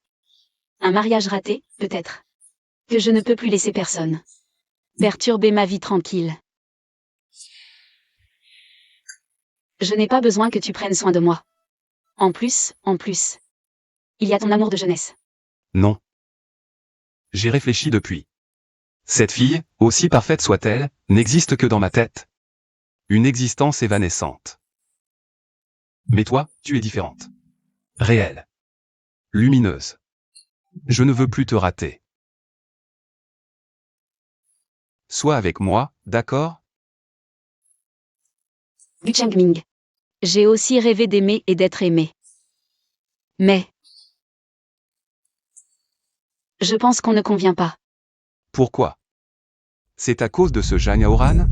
un mariage raté, peut-être. Que je ne peux plus laisser personne perturber ma vie tranquille. Je n'ai pas besoin que tu prennes soin de moi. En plus, il y a ton amour de jeunesse. Non. J'ai réfléchi depuis. Cette fille, aussi parfaite soit-elle, n'existe que dans ma tête. Une existence évanescente. Mais toi, tu es différente. Réelle. Lumineuse. Je ne veux plus te rater. Sois avec moi, d'accord? Cheng Ming. J'ai aussi rêvé d'aimer et d'être aimé. Mais je pense qu'on ne convient pas. Pourquoi? C'est à cause de ce Zhang Aoran?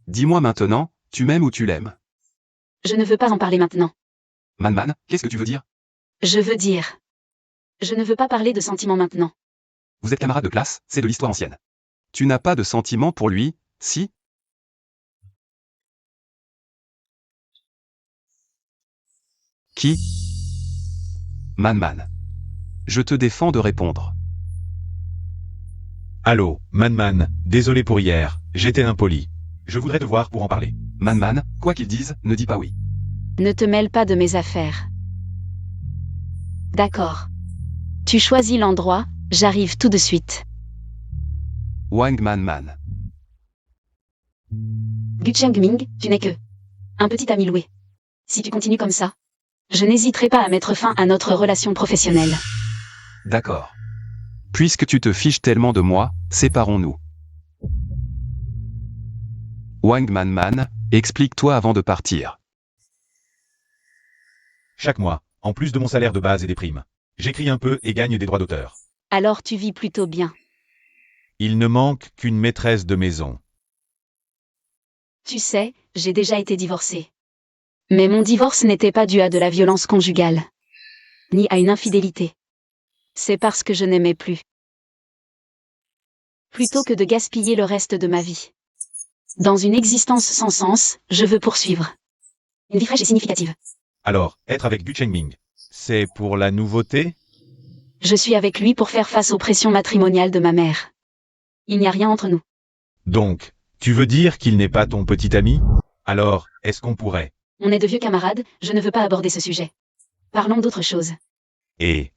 Dis-moi maintenant, tu m'aimes ou tu l'aimes? Je ne veux pas en parler maintenant. Man, qu'est-ce que tu veux dire? Je veux dire. Je ne veux pas parler de sentiments maintenant. Vous êtes camarades de classe, c'est de l'histoire ancienne. Tu n'as pas de sentiments pour lui, si? Qui? Man. Je te défends de répondre. Allô, Man, désolé pour hier, j'étais impoli. Je voudrais te voir pour en parler. Man, quoi qu'ils disent, ne dis pas oui. Ne te mêle pas de mes affaires. D'accord. Tu choisis l'endroit, j'arrive tout de suite. Wang Man. Cheng Ming, tu n'es que un petit ami loué. Si tu continues comme ça, je n'hésiterai pas à mettre fin à notre relation professionnelle. D'accord. Puisque tu te fiches tellement de moi, séparons-nous. Wang Man, explique-toi avant de partir. Chaque mois, en plus de mon salaire de base et des primes, j'écris un peu et gagne des droits d'auteur. Alors tu vis plutôt bien. Il ne manque qu'une maîtresse de maison. Tu sais, j'ai déjà été divorcée. Mais mon divorce n'était pas dû à de la violence conjugale, ni à une infidélité. C'est parce que je n'aimais plus. Plutôt que de gaspiller le reste de ma vie dans une existence sans sens, je veux poursuivre une vie fraîche et significative. Alors, être avec Cheng Ming, c'est pour la nouveauté? Je suis avec lui pour faire face aux pressions matrimoniales de ma mère. Il n'y a rien entre nous. Donc, tu veux dire qu'il n'est pas ton petit ami? Alors, est-ce qu'on pourrait? On est de vieux camarades, je ne veux pas aborder ce sujet. Parlons d'autre chose. Et...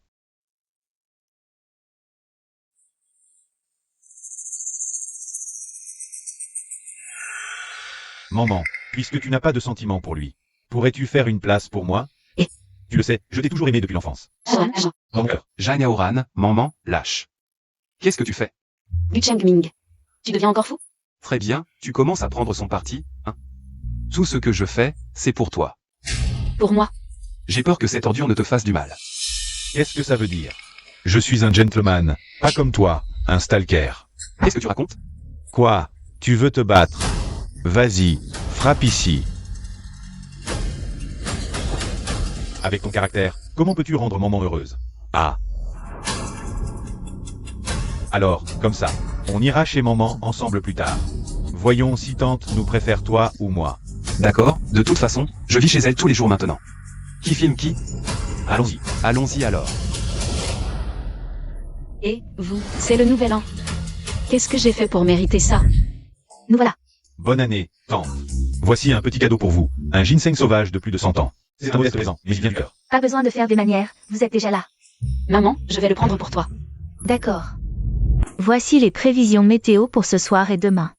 Maman, puisque tu n'as pas de sentiment pour lui, pourrais-tu faire une place pour moi? Et tu le sais, je t'ai toujours aimé depuis l'enfance. Dans mon cœur. Zhang Aoran, maman, lâche. Qu'est-ce que tu fais? Cheng Ming. Tu deviens encore fou? Très bien, tu commences à prendre son parti, hein? Tout ce que je fais, c'est pour toi. Pour moi. J'ai peur que cette ordure ne te fasse du mal. Qu'est-ce que ça veut dire? Je suis un gentleman, pas comme toi, un stalker. Qu'est-ce que tu racontes? Quoi? Tu veux te battre? Vas-y, frappe ici. Avec ton caractère, comment peux-tu rendre maman heureuse? Ah. Alors, comme ça, on ira chez maman ensemble plus tard. Voyons si tante nous préfère toi ou moi. D'accord, de toute façon, je vis chez elle tous les jours maintenant. Qui filme qui? Allons-y. Allons-y alors. Et, vous, c'est le nouvel an. Qu'est-ce que j'ai fait pour mériter ça? Nous voilà. Bonne année, tante. Voici un petit cadeau pour vous, un ginseng sauvage de plus de 100 ans. C'est un modeste présent, mais il vient du cœur. Pas besoin de faire des manières, vous êtes déjà là. Maman, je vais le prendre pour toi. D'accord. Voici les prévisions météo pour ce soir et demain.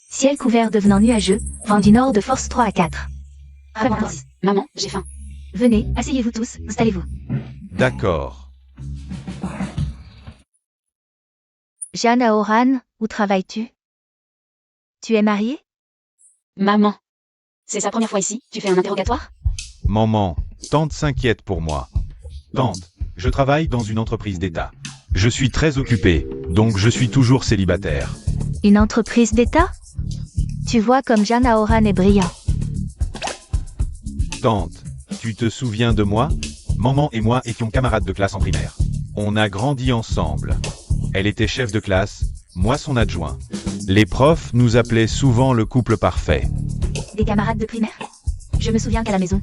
Ciel couvert devenant nuageux, vent du nord de force 3 à 4. Avance. Maman, j'ai faim. Venez, asseyez-vous tous, installez-vous. D'accord. Jeanne Aoran, où travailles-tu? Tu es mariée? Maman. C'est sa première fois ici, tu fais un interrogatoire? Maman, tante s'inquiète pour moi. Tante, je travaille dans une entreprise d'État. Je suis très occupé, donc je suis toujours célibataire. Une entreprise d'État? Tu vois comme Jeanne Aoran est brillant. Tante, tu te souviens de moi? Maman et moi étions camarades de classe en primaire. On a grandi ensemble. Elle était chef de classe, moi son adjoint. Les profs nous appelaient souvent le couple parfait. Des camarades de primaire? Je me souviens qu'à la maison.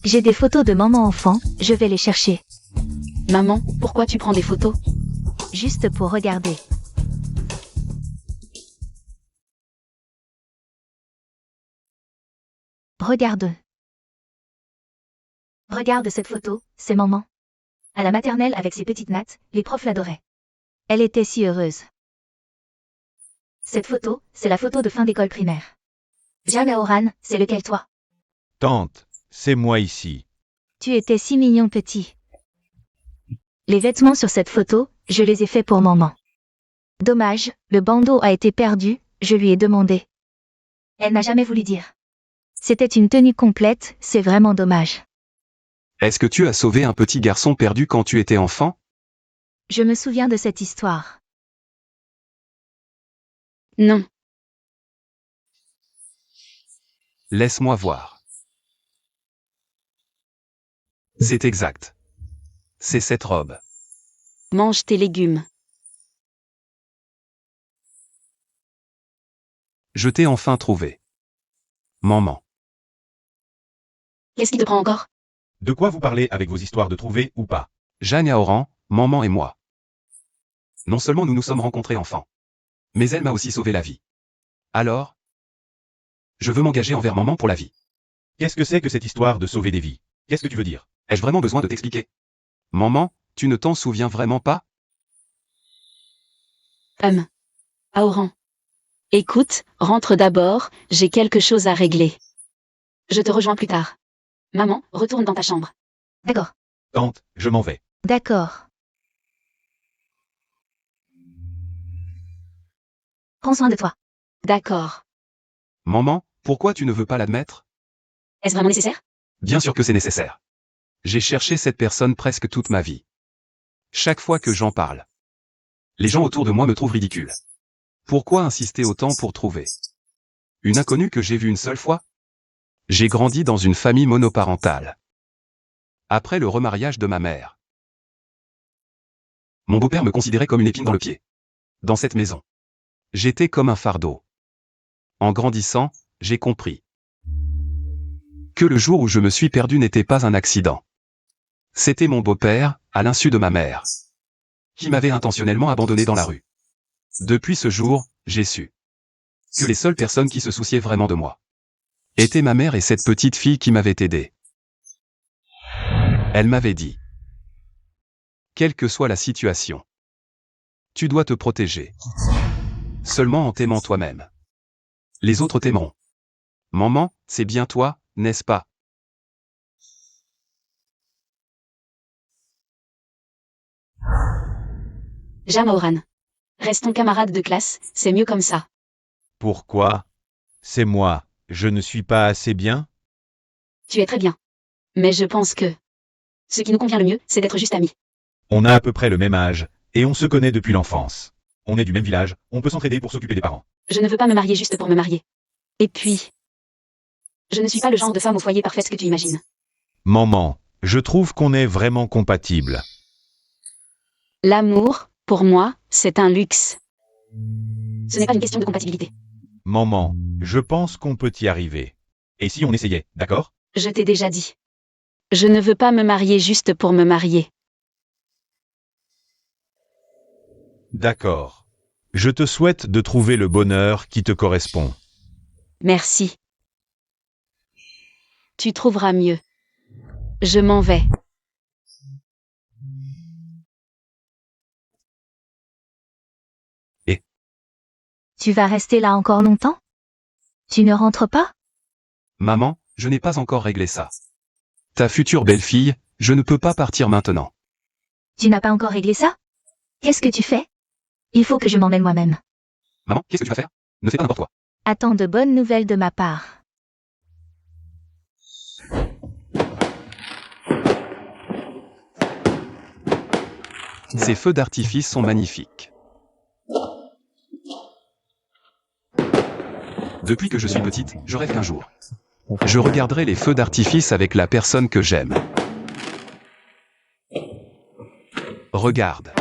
J'ai des photos de maman enfant, je vais les chercher. Maman, pourquoi tu prends des photos? Juste pour regarder. Regarde. Regarde cette photo, c'est maman. À la maternelle avec ses petites nattes, les profs l'adoraient. Elle était si heureuse. Cette photo, c'est la photo de fin d'école primaire. Jeanne Aoran, c'est lequel toi? Tante, c'est moi ici. Tu étais si mignon petit. Les vêtements sur cette photo, je les ai faits pour maman. Dommage, le bandeau a été perdu, je lui ai demandé. Elle n'a jamais voulu dire. C'était une tenue complète, c'est vraiment dommage. Est-ce que tu as sauvé un petit garçon perdu quand tu étais enfant? Je me souviens de cette histoire. Non. Laisse-moi voir. C'est exact. C'est cette robe. Mange tes légumes. Je t'ai enfin trouvé. Maman. Qu'est-ce qui te prend encore? De quoi vous parlez avec vos histoires de trouver ou pas? Jeanne Aoran, maman et moi. Non seulement nous nous sommes rencontrés enfants, mais elle m'a aussi sauvé la vie. Alors, je veux m'engager envers maman pour la vie. Qu'est-ce que c'est que cette histoire de sauver des vies? Qu'est-ce que tu veux dire? Ai-je vraiment besoin de t'expliquer? Maman, tu ne t'en souviens vraiment pas? Aoran. Écoute, rentre d'abord, j'ai quelque chose à régler. Je te rejoins plus tard. Maman, retourne dans ta chambre. D'accord. Tante, je m'en vais. D'accord. Prends soin de toi. D'accord. Maman, pourquoi tu ne veux pas l'admettre? Est-ce vraiment nécessaire? Bien sûr que c'est nécessaire. J'ai cherché cette personne presque toute ma vie. Chaque fois que j'en parle, les gens autour de moi me trouvent ridicule. Pourquoi insister autant pour trouver une inconnue que j'ai vue une seule fois? J'ai grandi dans une famille monoparentale. Après le remariage de ma mère, mon beau-père me considérait comme une épine dans le pied. Dans cette maison, j'étais comme un fardeau. En grandissant, j'ai compris que le jour où je me suis perdu n'était pas un accident. C'était mon beau-père, à l'insu de ma mère, qui m'avait intentionnellement abandonné dans la rue. Depuis ce jour, j'ai su que les seules personnes qui se souciaient vraiment de moi étaient ma mère et cette petite fille qui m'avait aidé. Elle m'avait dit, quelle que soit la situation, tu dois te protéger. Seulement en t'aimant toi-même. Les autres t'aimeront. Maman, c'est bien toi, n'est-ce pas? Jeanne Aoran. Restons camarades de classe, c'est mieux comme ça. Pourquoi? C'est moi, je ne suis pas assez bien? Tu es très bien. Mais je pense que ce qui nous convient le mieux, c'est d'être juste amis. On a à peu près le même âge, et on se connaît depuis l'enfance. On est du même village, on peut s'entraider pour s'occuper des parents. Je ne veux pas me marier juste pour me marier. Et puis, je ne suis pas le genre de femme au foyer parfaite que tu imagines. Maman, je trouve qu'on est vraiment compatibles. L'amour, pour moi, c'est un luxe. Ce n'est pas une question de compatibilité. Maman, je pense qu'on peut y arriver. Et si on essayait, d'accord? Je t'ai déjà dit. Je ne veux pas me marier juste pour me marier. D'accord. Je te souhaite de trouver le bonheur qui te correspond. Merci. Tu trouveras mieux. Je m'en vais. Tu vas rester là encore longtemps? Tu ne rentres pas? Maman, je n'ai pas encore réglé ça. Ta future belle-fille, je ne peux pas partir maintenant. Tu n'as pas encore réglé ça? Qu'est-ce que tu fais? Il faut que je m'emmène moi-même. Maman, qu'est-ce que tu vas faire? Ne fais pas n'importe quoi. Attends de bonnes nouvelles de ma part. Ces feux d'artifice sont magnifiques. Depuis que je suis petite, je rêve qu'un jour, je regarderai les feux d'artifice avec la personne que j'aime. Regarde.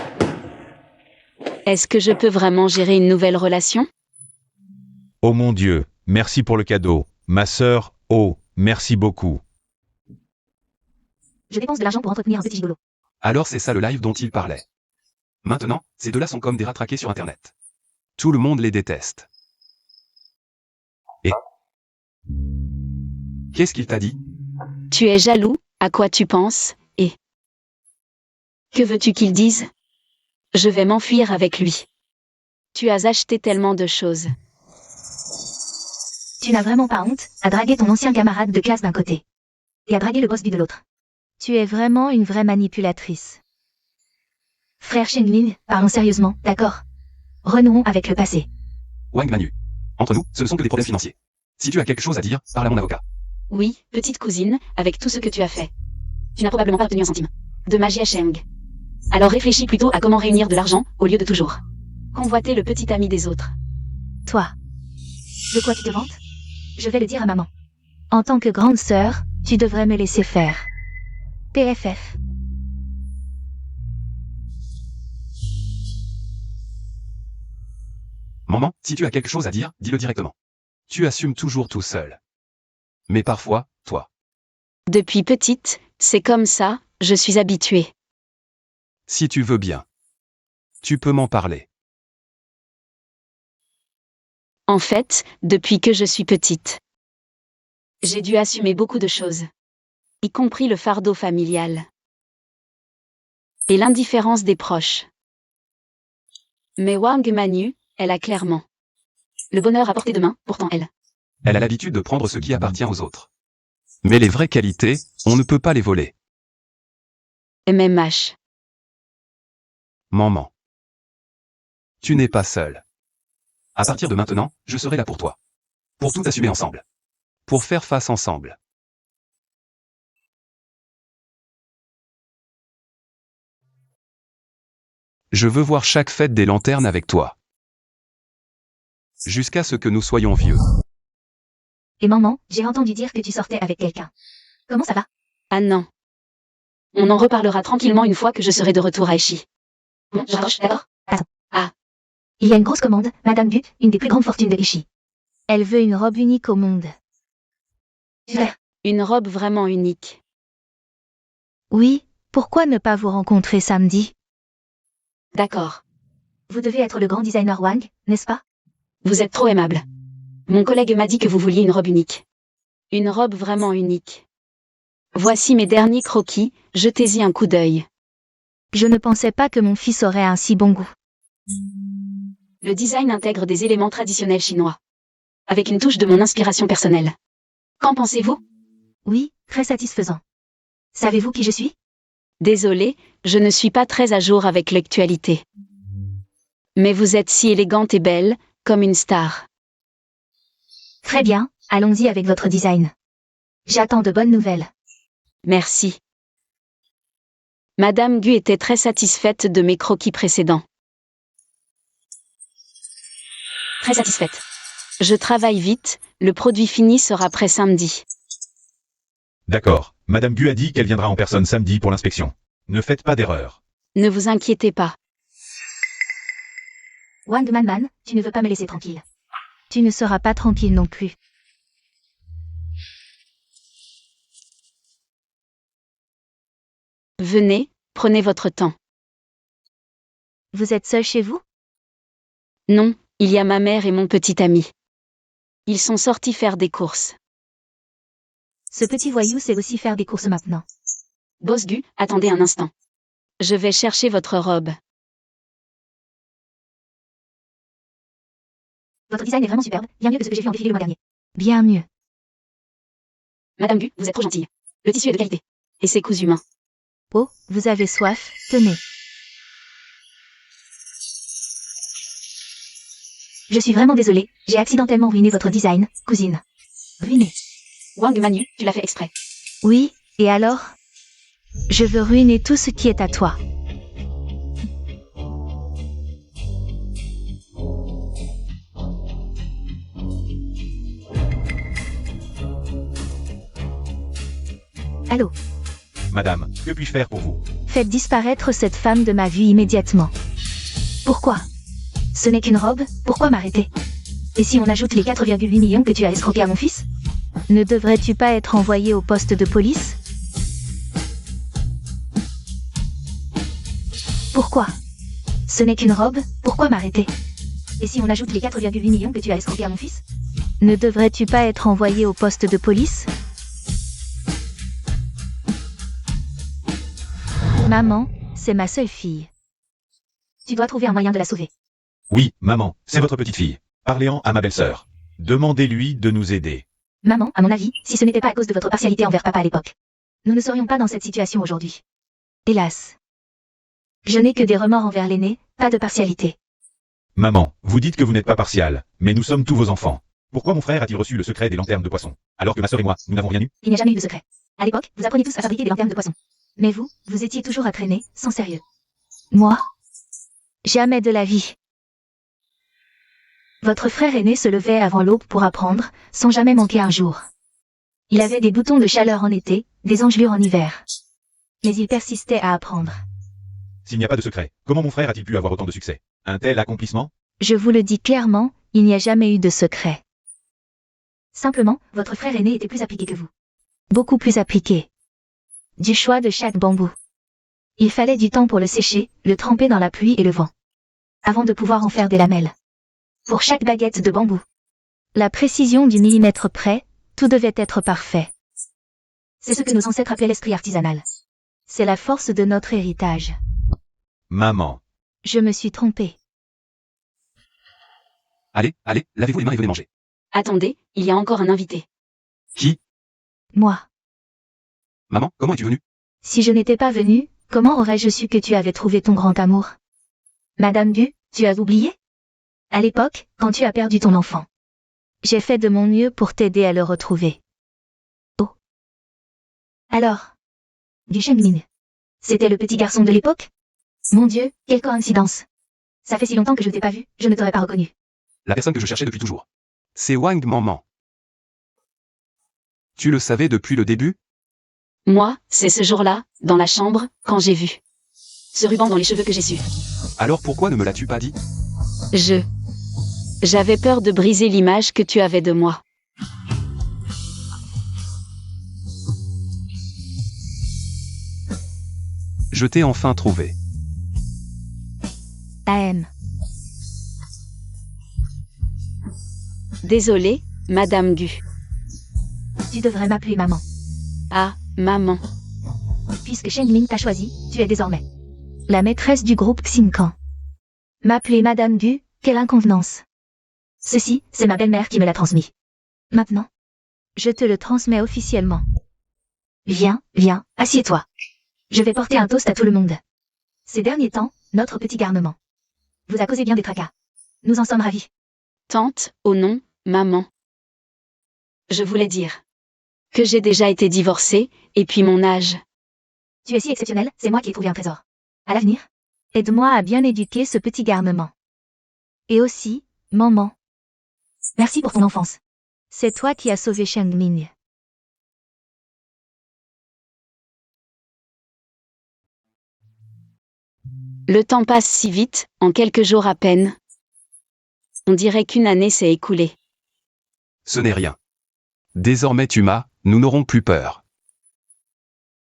Est-ce que je peux vraiment gérer une nouvelle relation? Oh mon Dieu, merci pour le cadeau. Ma sœur, oh, merci beaucoup. Je dépense de l'argent pour entretenir un petit gigolo. Alors c'est ça le live dont il parlait. Maintenant, ces deux-là sont comme des rats traqués sur Internet. Tout le monde les déteste. Et qu'est-ce qu'il t'a dit? Tu es jaloux, à quoi tu penses, et que veux-tu qu'il dise? Je vais m'enfuir avec lui. Tu as acheté tellement de choses. Tu n'as vraiment pas honte à draguer ton ancien camarade de classe d'un côté et à draguer le boss du de l'autre. Tu es vraiment une vraie manipulatrice. Frère Shenlin, parlons sérieusement, d'accord? Renouons avec le passé. Wang Manu. Entre nous, ce ne sont que des problèmes financiers. Si tu as quelque chose à dire, parle à mon avocat. Oui, petite cousine, avec tout ce que tu as fait. Tu n'as probablement pas obtenu un centime de magie Sheng. Alors réfléchis plutôt à comment réunir de l'argent, au lieu de toujours convoiter le petit ami des autres. Toi. De quoi tu te vantes? Je vais le dire à maman. En tant que grande sœur, tu devrais me laisser faire. PFF. Maman, si tu as quelque chose à dire, dis-le directement. Tu assumes toujours tout seul. Mais parfois, toi. Depuis petite, c'est comme ça, je suis habituée. Si tu veux bien. Tu peux m'en parler. En fait, depuis que je suis petite, j'ai dû assumer beaucoup de choses, y compris le fardeau familial et l'indifférence des proches. Mais Wang Manu, elle a clairement le bonheur à portée de main, pourtant elle. Elle a l'habitude de prendre ce qui appartient aux autres. Mais les vraies qualités, on ne peut pas les voler. MMH. Maman. Tu n'es pas seule. À partir de maintenant, je serai là pour toi. Pour tout assumer ensemble. Pour faire face ensemble. Je veux voir chaque fête des lanternes avec toi. Jusqu'à ce que nous soyons vieux. Et maman, j'ai entendu dire que tu sortais avec quelqu'un. Comment ça va? Ah non. On en reparlera tranquillement une fois que je serai de retour à Eshi. Bon, je raccroche, d'accord? Attends. Ah. Il y a une grosse commande, Madame Bu, une des plus grandes fortunes de Ishi. Elle veut une robe unique au monde. Une robe vraiment unique. Oui, pourquoi ne pas vous rencontrer samedi? D'accord. Vous devez être le grand designer Wang, n'est-ce pas? Vous êtes trop aimable. Mon collègue m'a dit que vous vouliez une robe unique. Une robe vraiment unique. Voici mes derniers croquis, jetez-y un coup d'œil. Je ne pensais pas que mon fils aurait un si bon goût. Le design intègre des éléments traditionnels chinois. Avec une touche de mon inspiration personnelle. Qu'en pensez-vous? Oui, très satisfaisant. Savez-vous qui je suis? Désolée, je ne suis pas très à jour avec l'actualité. Mais vous êtes si élégante et belle, comme une star. Très bien, allons-y avec votre design. J'attends de bonnes nouvelles. Merci. Madame Gu était très satisfaite de mes croquis précédents. Très satisfaite. Je travaille vite, le produit fini sera prêt samedi. D'accord. Madame Gu a dit qu'elle viendra en personne samedi pour l'inspection. Ne faites pas d'erreur. Ne vous inquiétez pas. Wang Man, tu ne veux pas me laisser tranquille. Tu ne seras pas tranquille non plus. Venez, prenez votre temps. Vous êtes seul chez vous? Non, il y a ma mère et mon petit ami. Ils sont sortis faire des courses. Ce petit voyou sait aussi faire des courses maintenant. Boss Gu, attendez un instant. Je vais chercher votre robe. Votre design est vraiment superbe, bien mieux que ce que j'ai vu en défilé le mois dernier. Bien mieux. Madame Gu, vous êtes trop gentille. Le tissu est de qualité. Et c'est cousu main. Oh, vous avez soif, tenez. Je suis vraiment désolée, j'ai accidentellement ruiné votre design, cousine. Ruiné. Wang Manu, tu l'as fait exprès. Oui, et alors? Je veux ruiner tout ce qui est à toi. Allô? Madame, que puis-je faire pour vous? Faites disparaître cette femme de ma vue immédiatement. Pourquoi? Ce n'est qu'une robe, pourquoi m'arrêter? Et si on ajoute les 4,8 millions que tu as escroqués à mon fils? Ne devrais-tu pas être envoyé au poste de police? Pourquoi? Ce n'est qu'une robe, pourquoi m'arrêter? Et si on ajoute les 4,8 millions que tu as escroqués à mon fils? Ne devrais-tu pas être envoyé au poste de police? Maman, c'est ma seule fille. Tu dois trouver un moyen de la sauver. Oui, maman, c'est votre petite fille. Parlez-en à ma belle-sœur. Demandez-lui de nous aider. Maman, à mon avis, si ce n'était pas à cause de votre partialité envers papa à l'époque, nous ne serions pas dans cette situation aujourd'hui. Hélas. Je n'ai que des remords envers l'aîné, pas de partialité. Maman, vous dites que vous n'êtes pas partial, mais nous sommes tous vos enfants. Pourquoi mon frère a-t-il reçu le secret des lanternes de poisson, alors que ma sœur et moi, nous n'avons rien eu? Il n'y a jamais eu de secret. À l'époque, vous appreniez tous à fabriquer des lanternes de poisson. Mais vous étiez toujours à traîner, sans sérieux. Moi? Jamais de la vie. Votre frère aîné se levait avant l'aube pour apprendre, sans jamais manquer un jour. Il avait des boutons de chaleur en été, des engelures en hiver. Mais il persistait à apprendre. S'il n'y a pas de secret, comment mon frère a-t-il pu avoir autant de succès? Un tel accomplissement? Je vous le dis clairement, il n'y a jamais eu de secret. Simplement, votre frère aîné était plus appliqué que vous. Beaucoup plus appliqué. Du choix de chaque bambou. Il fallait du temps pour le sécher, le tremper dans la pluie et le vent. Avant de pouvoir en faire des lamelles. Pour chaque baguette de bambou. La précision du millimètre près, tout devait être parfait. C'est ce que nos ancêtres appelaient l'esprit artisanal. C'est la force de notre héritage. Maman. Je me suis trompée. Allez, lavez-vous les mains et venez manger. Attendez, il y a encore un invité. Qui? Moi. Maman, comment es-tu venue? Si je n'étais pas venue, comment aurais-je su que tu avais trouvé ton grand amour? Madame Gu, tu as oublié? À l'époque, quand tu as perdu ton enfant. J'ai fait de mon mieux pour t'aider à le retrouver. Oh. Alors? Du Shengmin. C'était le petit garçon de l'époque? Mon Dieu, quelle coïncidence. Ça fait si longtemps que je ne t'ai pas vu, je ne t'aurais pas reconnu. La personne que je cherchais depuis toujours. C'est Wang Maman. Tu le savais depuis le début? Moi, c'est ce jour-là, dans la chambre, quand j'ai vu ce ruban dans les cheveux que j'ai su. Alors pourquoi ne me l'as-tu pas dit? J'avais peur de briser l'image que tu avais de moi. Je t'ai enfin trouvé. AM. Désolée, Madame Gu. Tu devrais m'appeler maman. Ah, maman. Puisque Shengmin t'a choisi, tu es désormais la maîtresse du groupe Xinkan. M'appeler Madame Gu, quelle inconvenance. Ceci, c'est ma belle-mère qui me l'a transmis. Maintenant, je te le transmets officiellement. Viens, assieds-toi. Je vais porter un toast à tout le monde. Ces derniers temps, notre petit garnement vous a causé bien des tracas. Nous en sommes ravis. Tante, oh non, maman. Je voulais dire que j'ai déjà été divorcée, et puis mon âge. Tu es si exceptionnel, c'est moi qui ai trouvé un trésor. À l'avenir, aide-moi à bien éduquer ce petit garnement. Et aussi, maman. Merci pour ton enfance. C'est toi qui as sauvé Sheng Ming. Le temps passe si vite, en quelques jours à peine. On dirait qu'une année s'est écoulée. Ce n'est rien. Désormais Tuma, nous n'aurons plus peur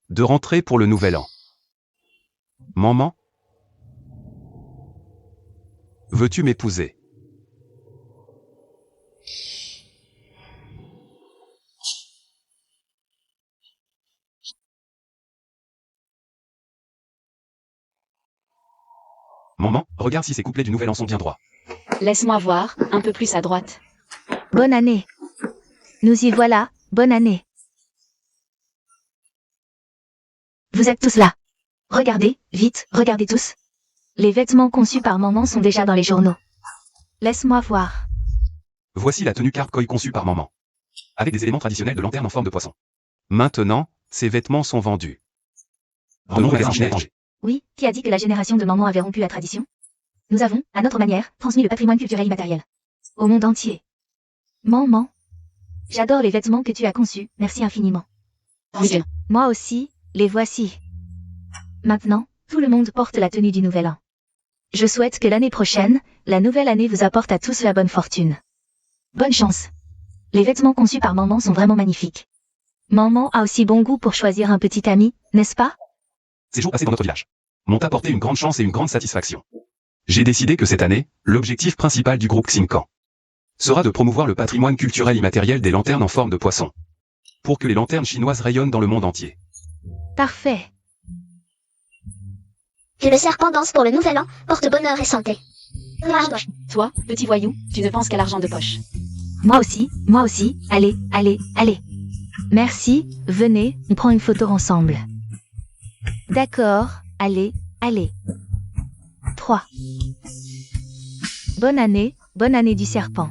de rentrer pour le nouvel an. Maman, veux-tu m'épouser? Maman, regarde si ces couplets du nouvel an sont bien droits. Laisse-moi voir, un peu plus à droite. Bonne année. Nous y voilà, bonne année. Vous êtes tous là. Regardez, vite, regardez tous. Les vêtements conçus par maman sont déjà dans les journaux. Laisse-moi voir. Voici la tenue Carp Koi conçue par maman. Avec des éléments traditionnels de lanterne en forme de poisson. Maintenant, ces vêtements sont vendus. Dans nos magasins chinois étrangers. Oui, qui a dit que la génération de maman avait rompu la tradition? Nous avons, à notre manière, transmis le patrimoine culturel immatériel. Au monde entier. Maman. J'adore les vêtements que tu as conçus, merci infiniment. Oui. Moi aussi, les voici. Maintenant, tout le monde porte la tenue du nouvel an. Je souhaite que l'année prochaine, la nouvelle année vous apporte à tous la bonne fortune. Bonne chance. Les vêtements conçus par maman sont vraiment magnifiques. Maman a aussi bon goût pour choisir un petit ami, n'est-ce pas? Ces jours passés dans notre village m'ont apporté une grande chance et une grande satisfaction. J'ai décidé que cette année, l'objectif principal du groupe Xinkan sera de promouvoir le patrimoine culturel immatériel des lanternes en forme de poisson. Pour que les lanternes chinoises rayonnent dans le monde entier. Parfait. Que le serpent danse pour le nouvel an, porte bonheur et santé. Toi, petit voyou, tu ne penses qu'à l'argent de poche. Moi aussi, allez, allez, allez. Merci, venez, on prend une photo ensemble. D'accord, allez, allez. 3. Bonne année du serpent.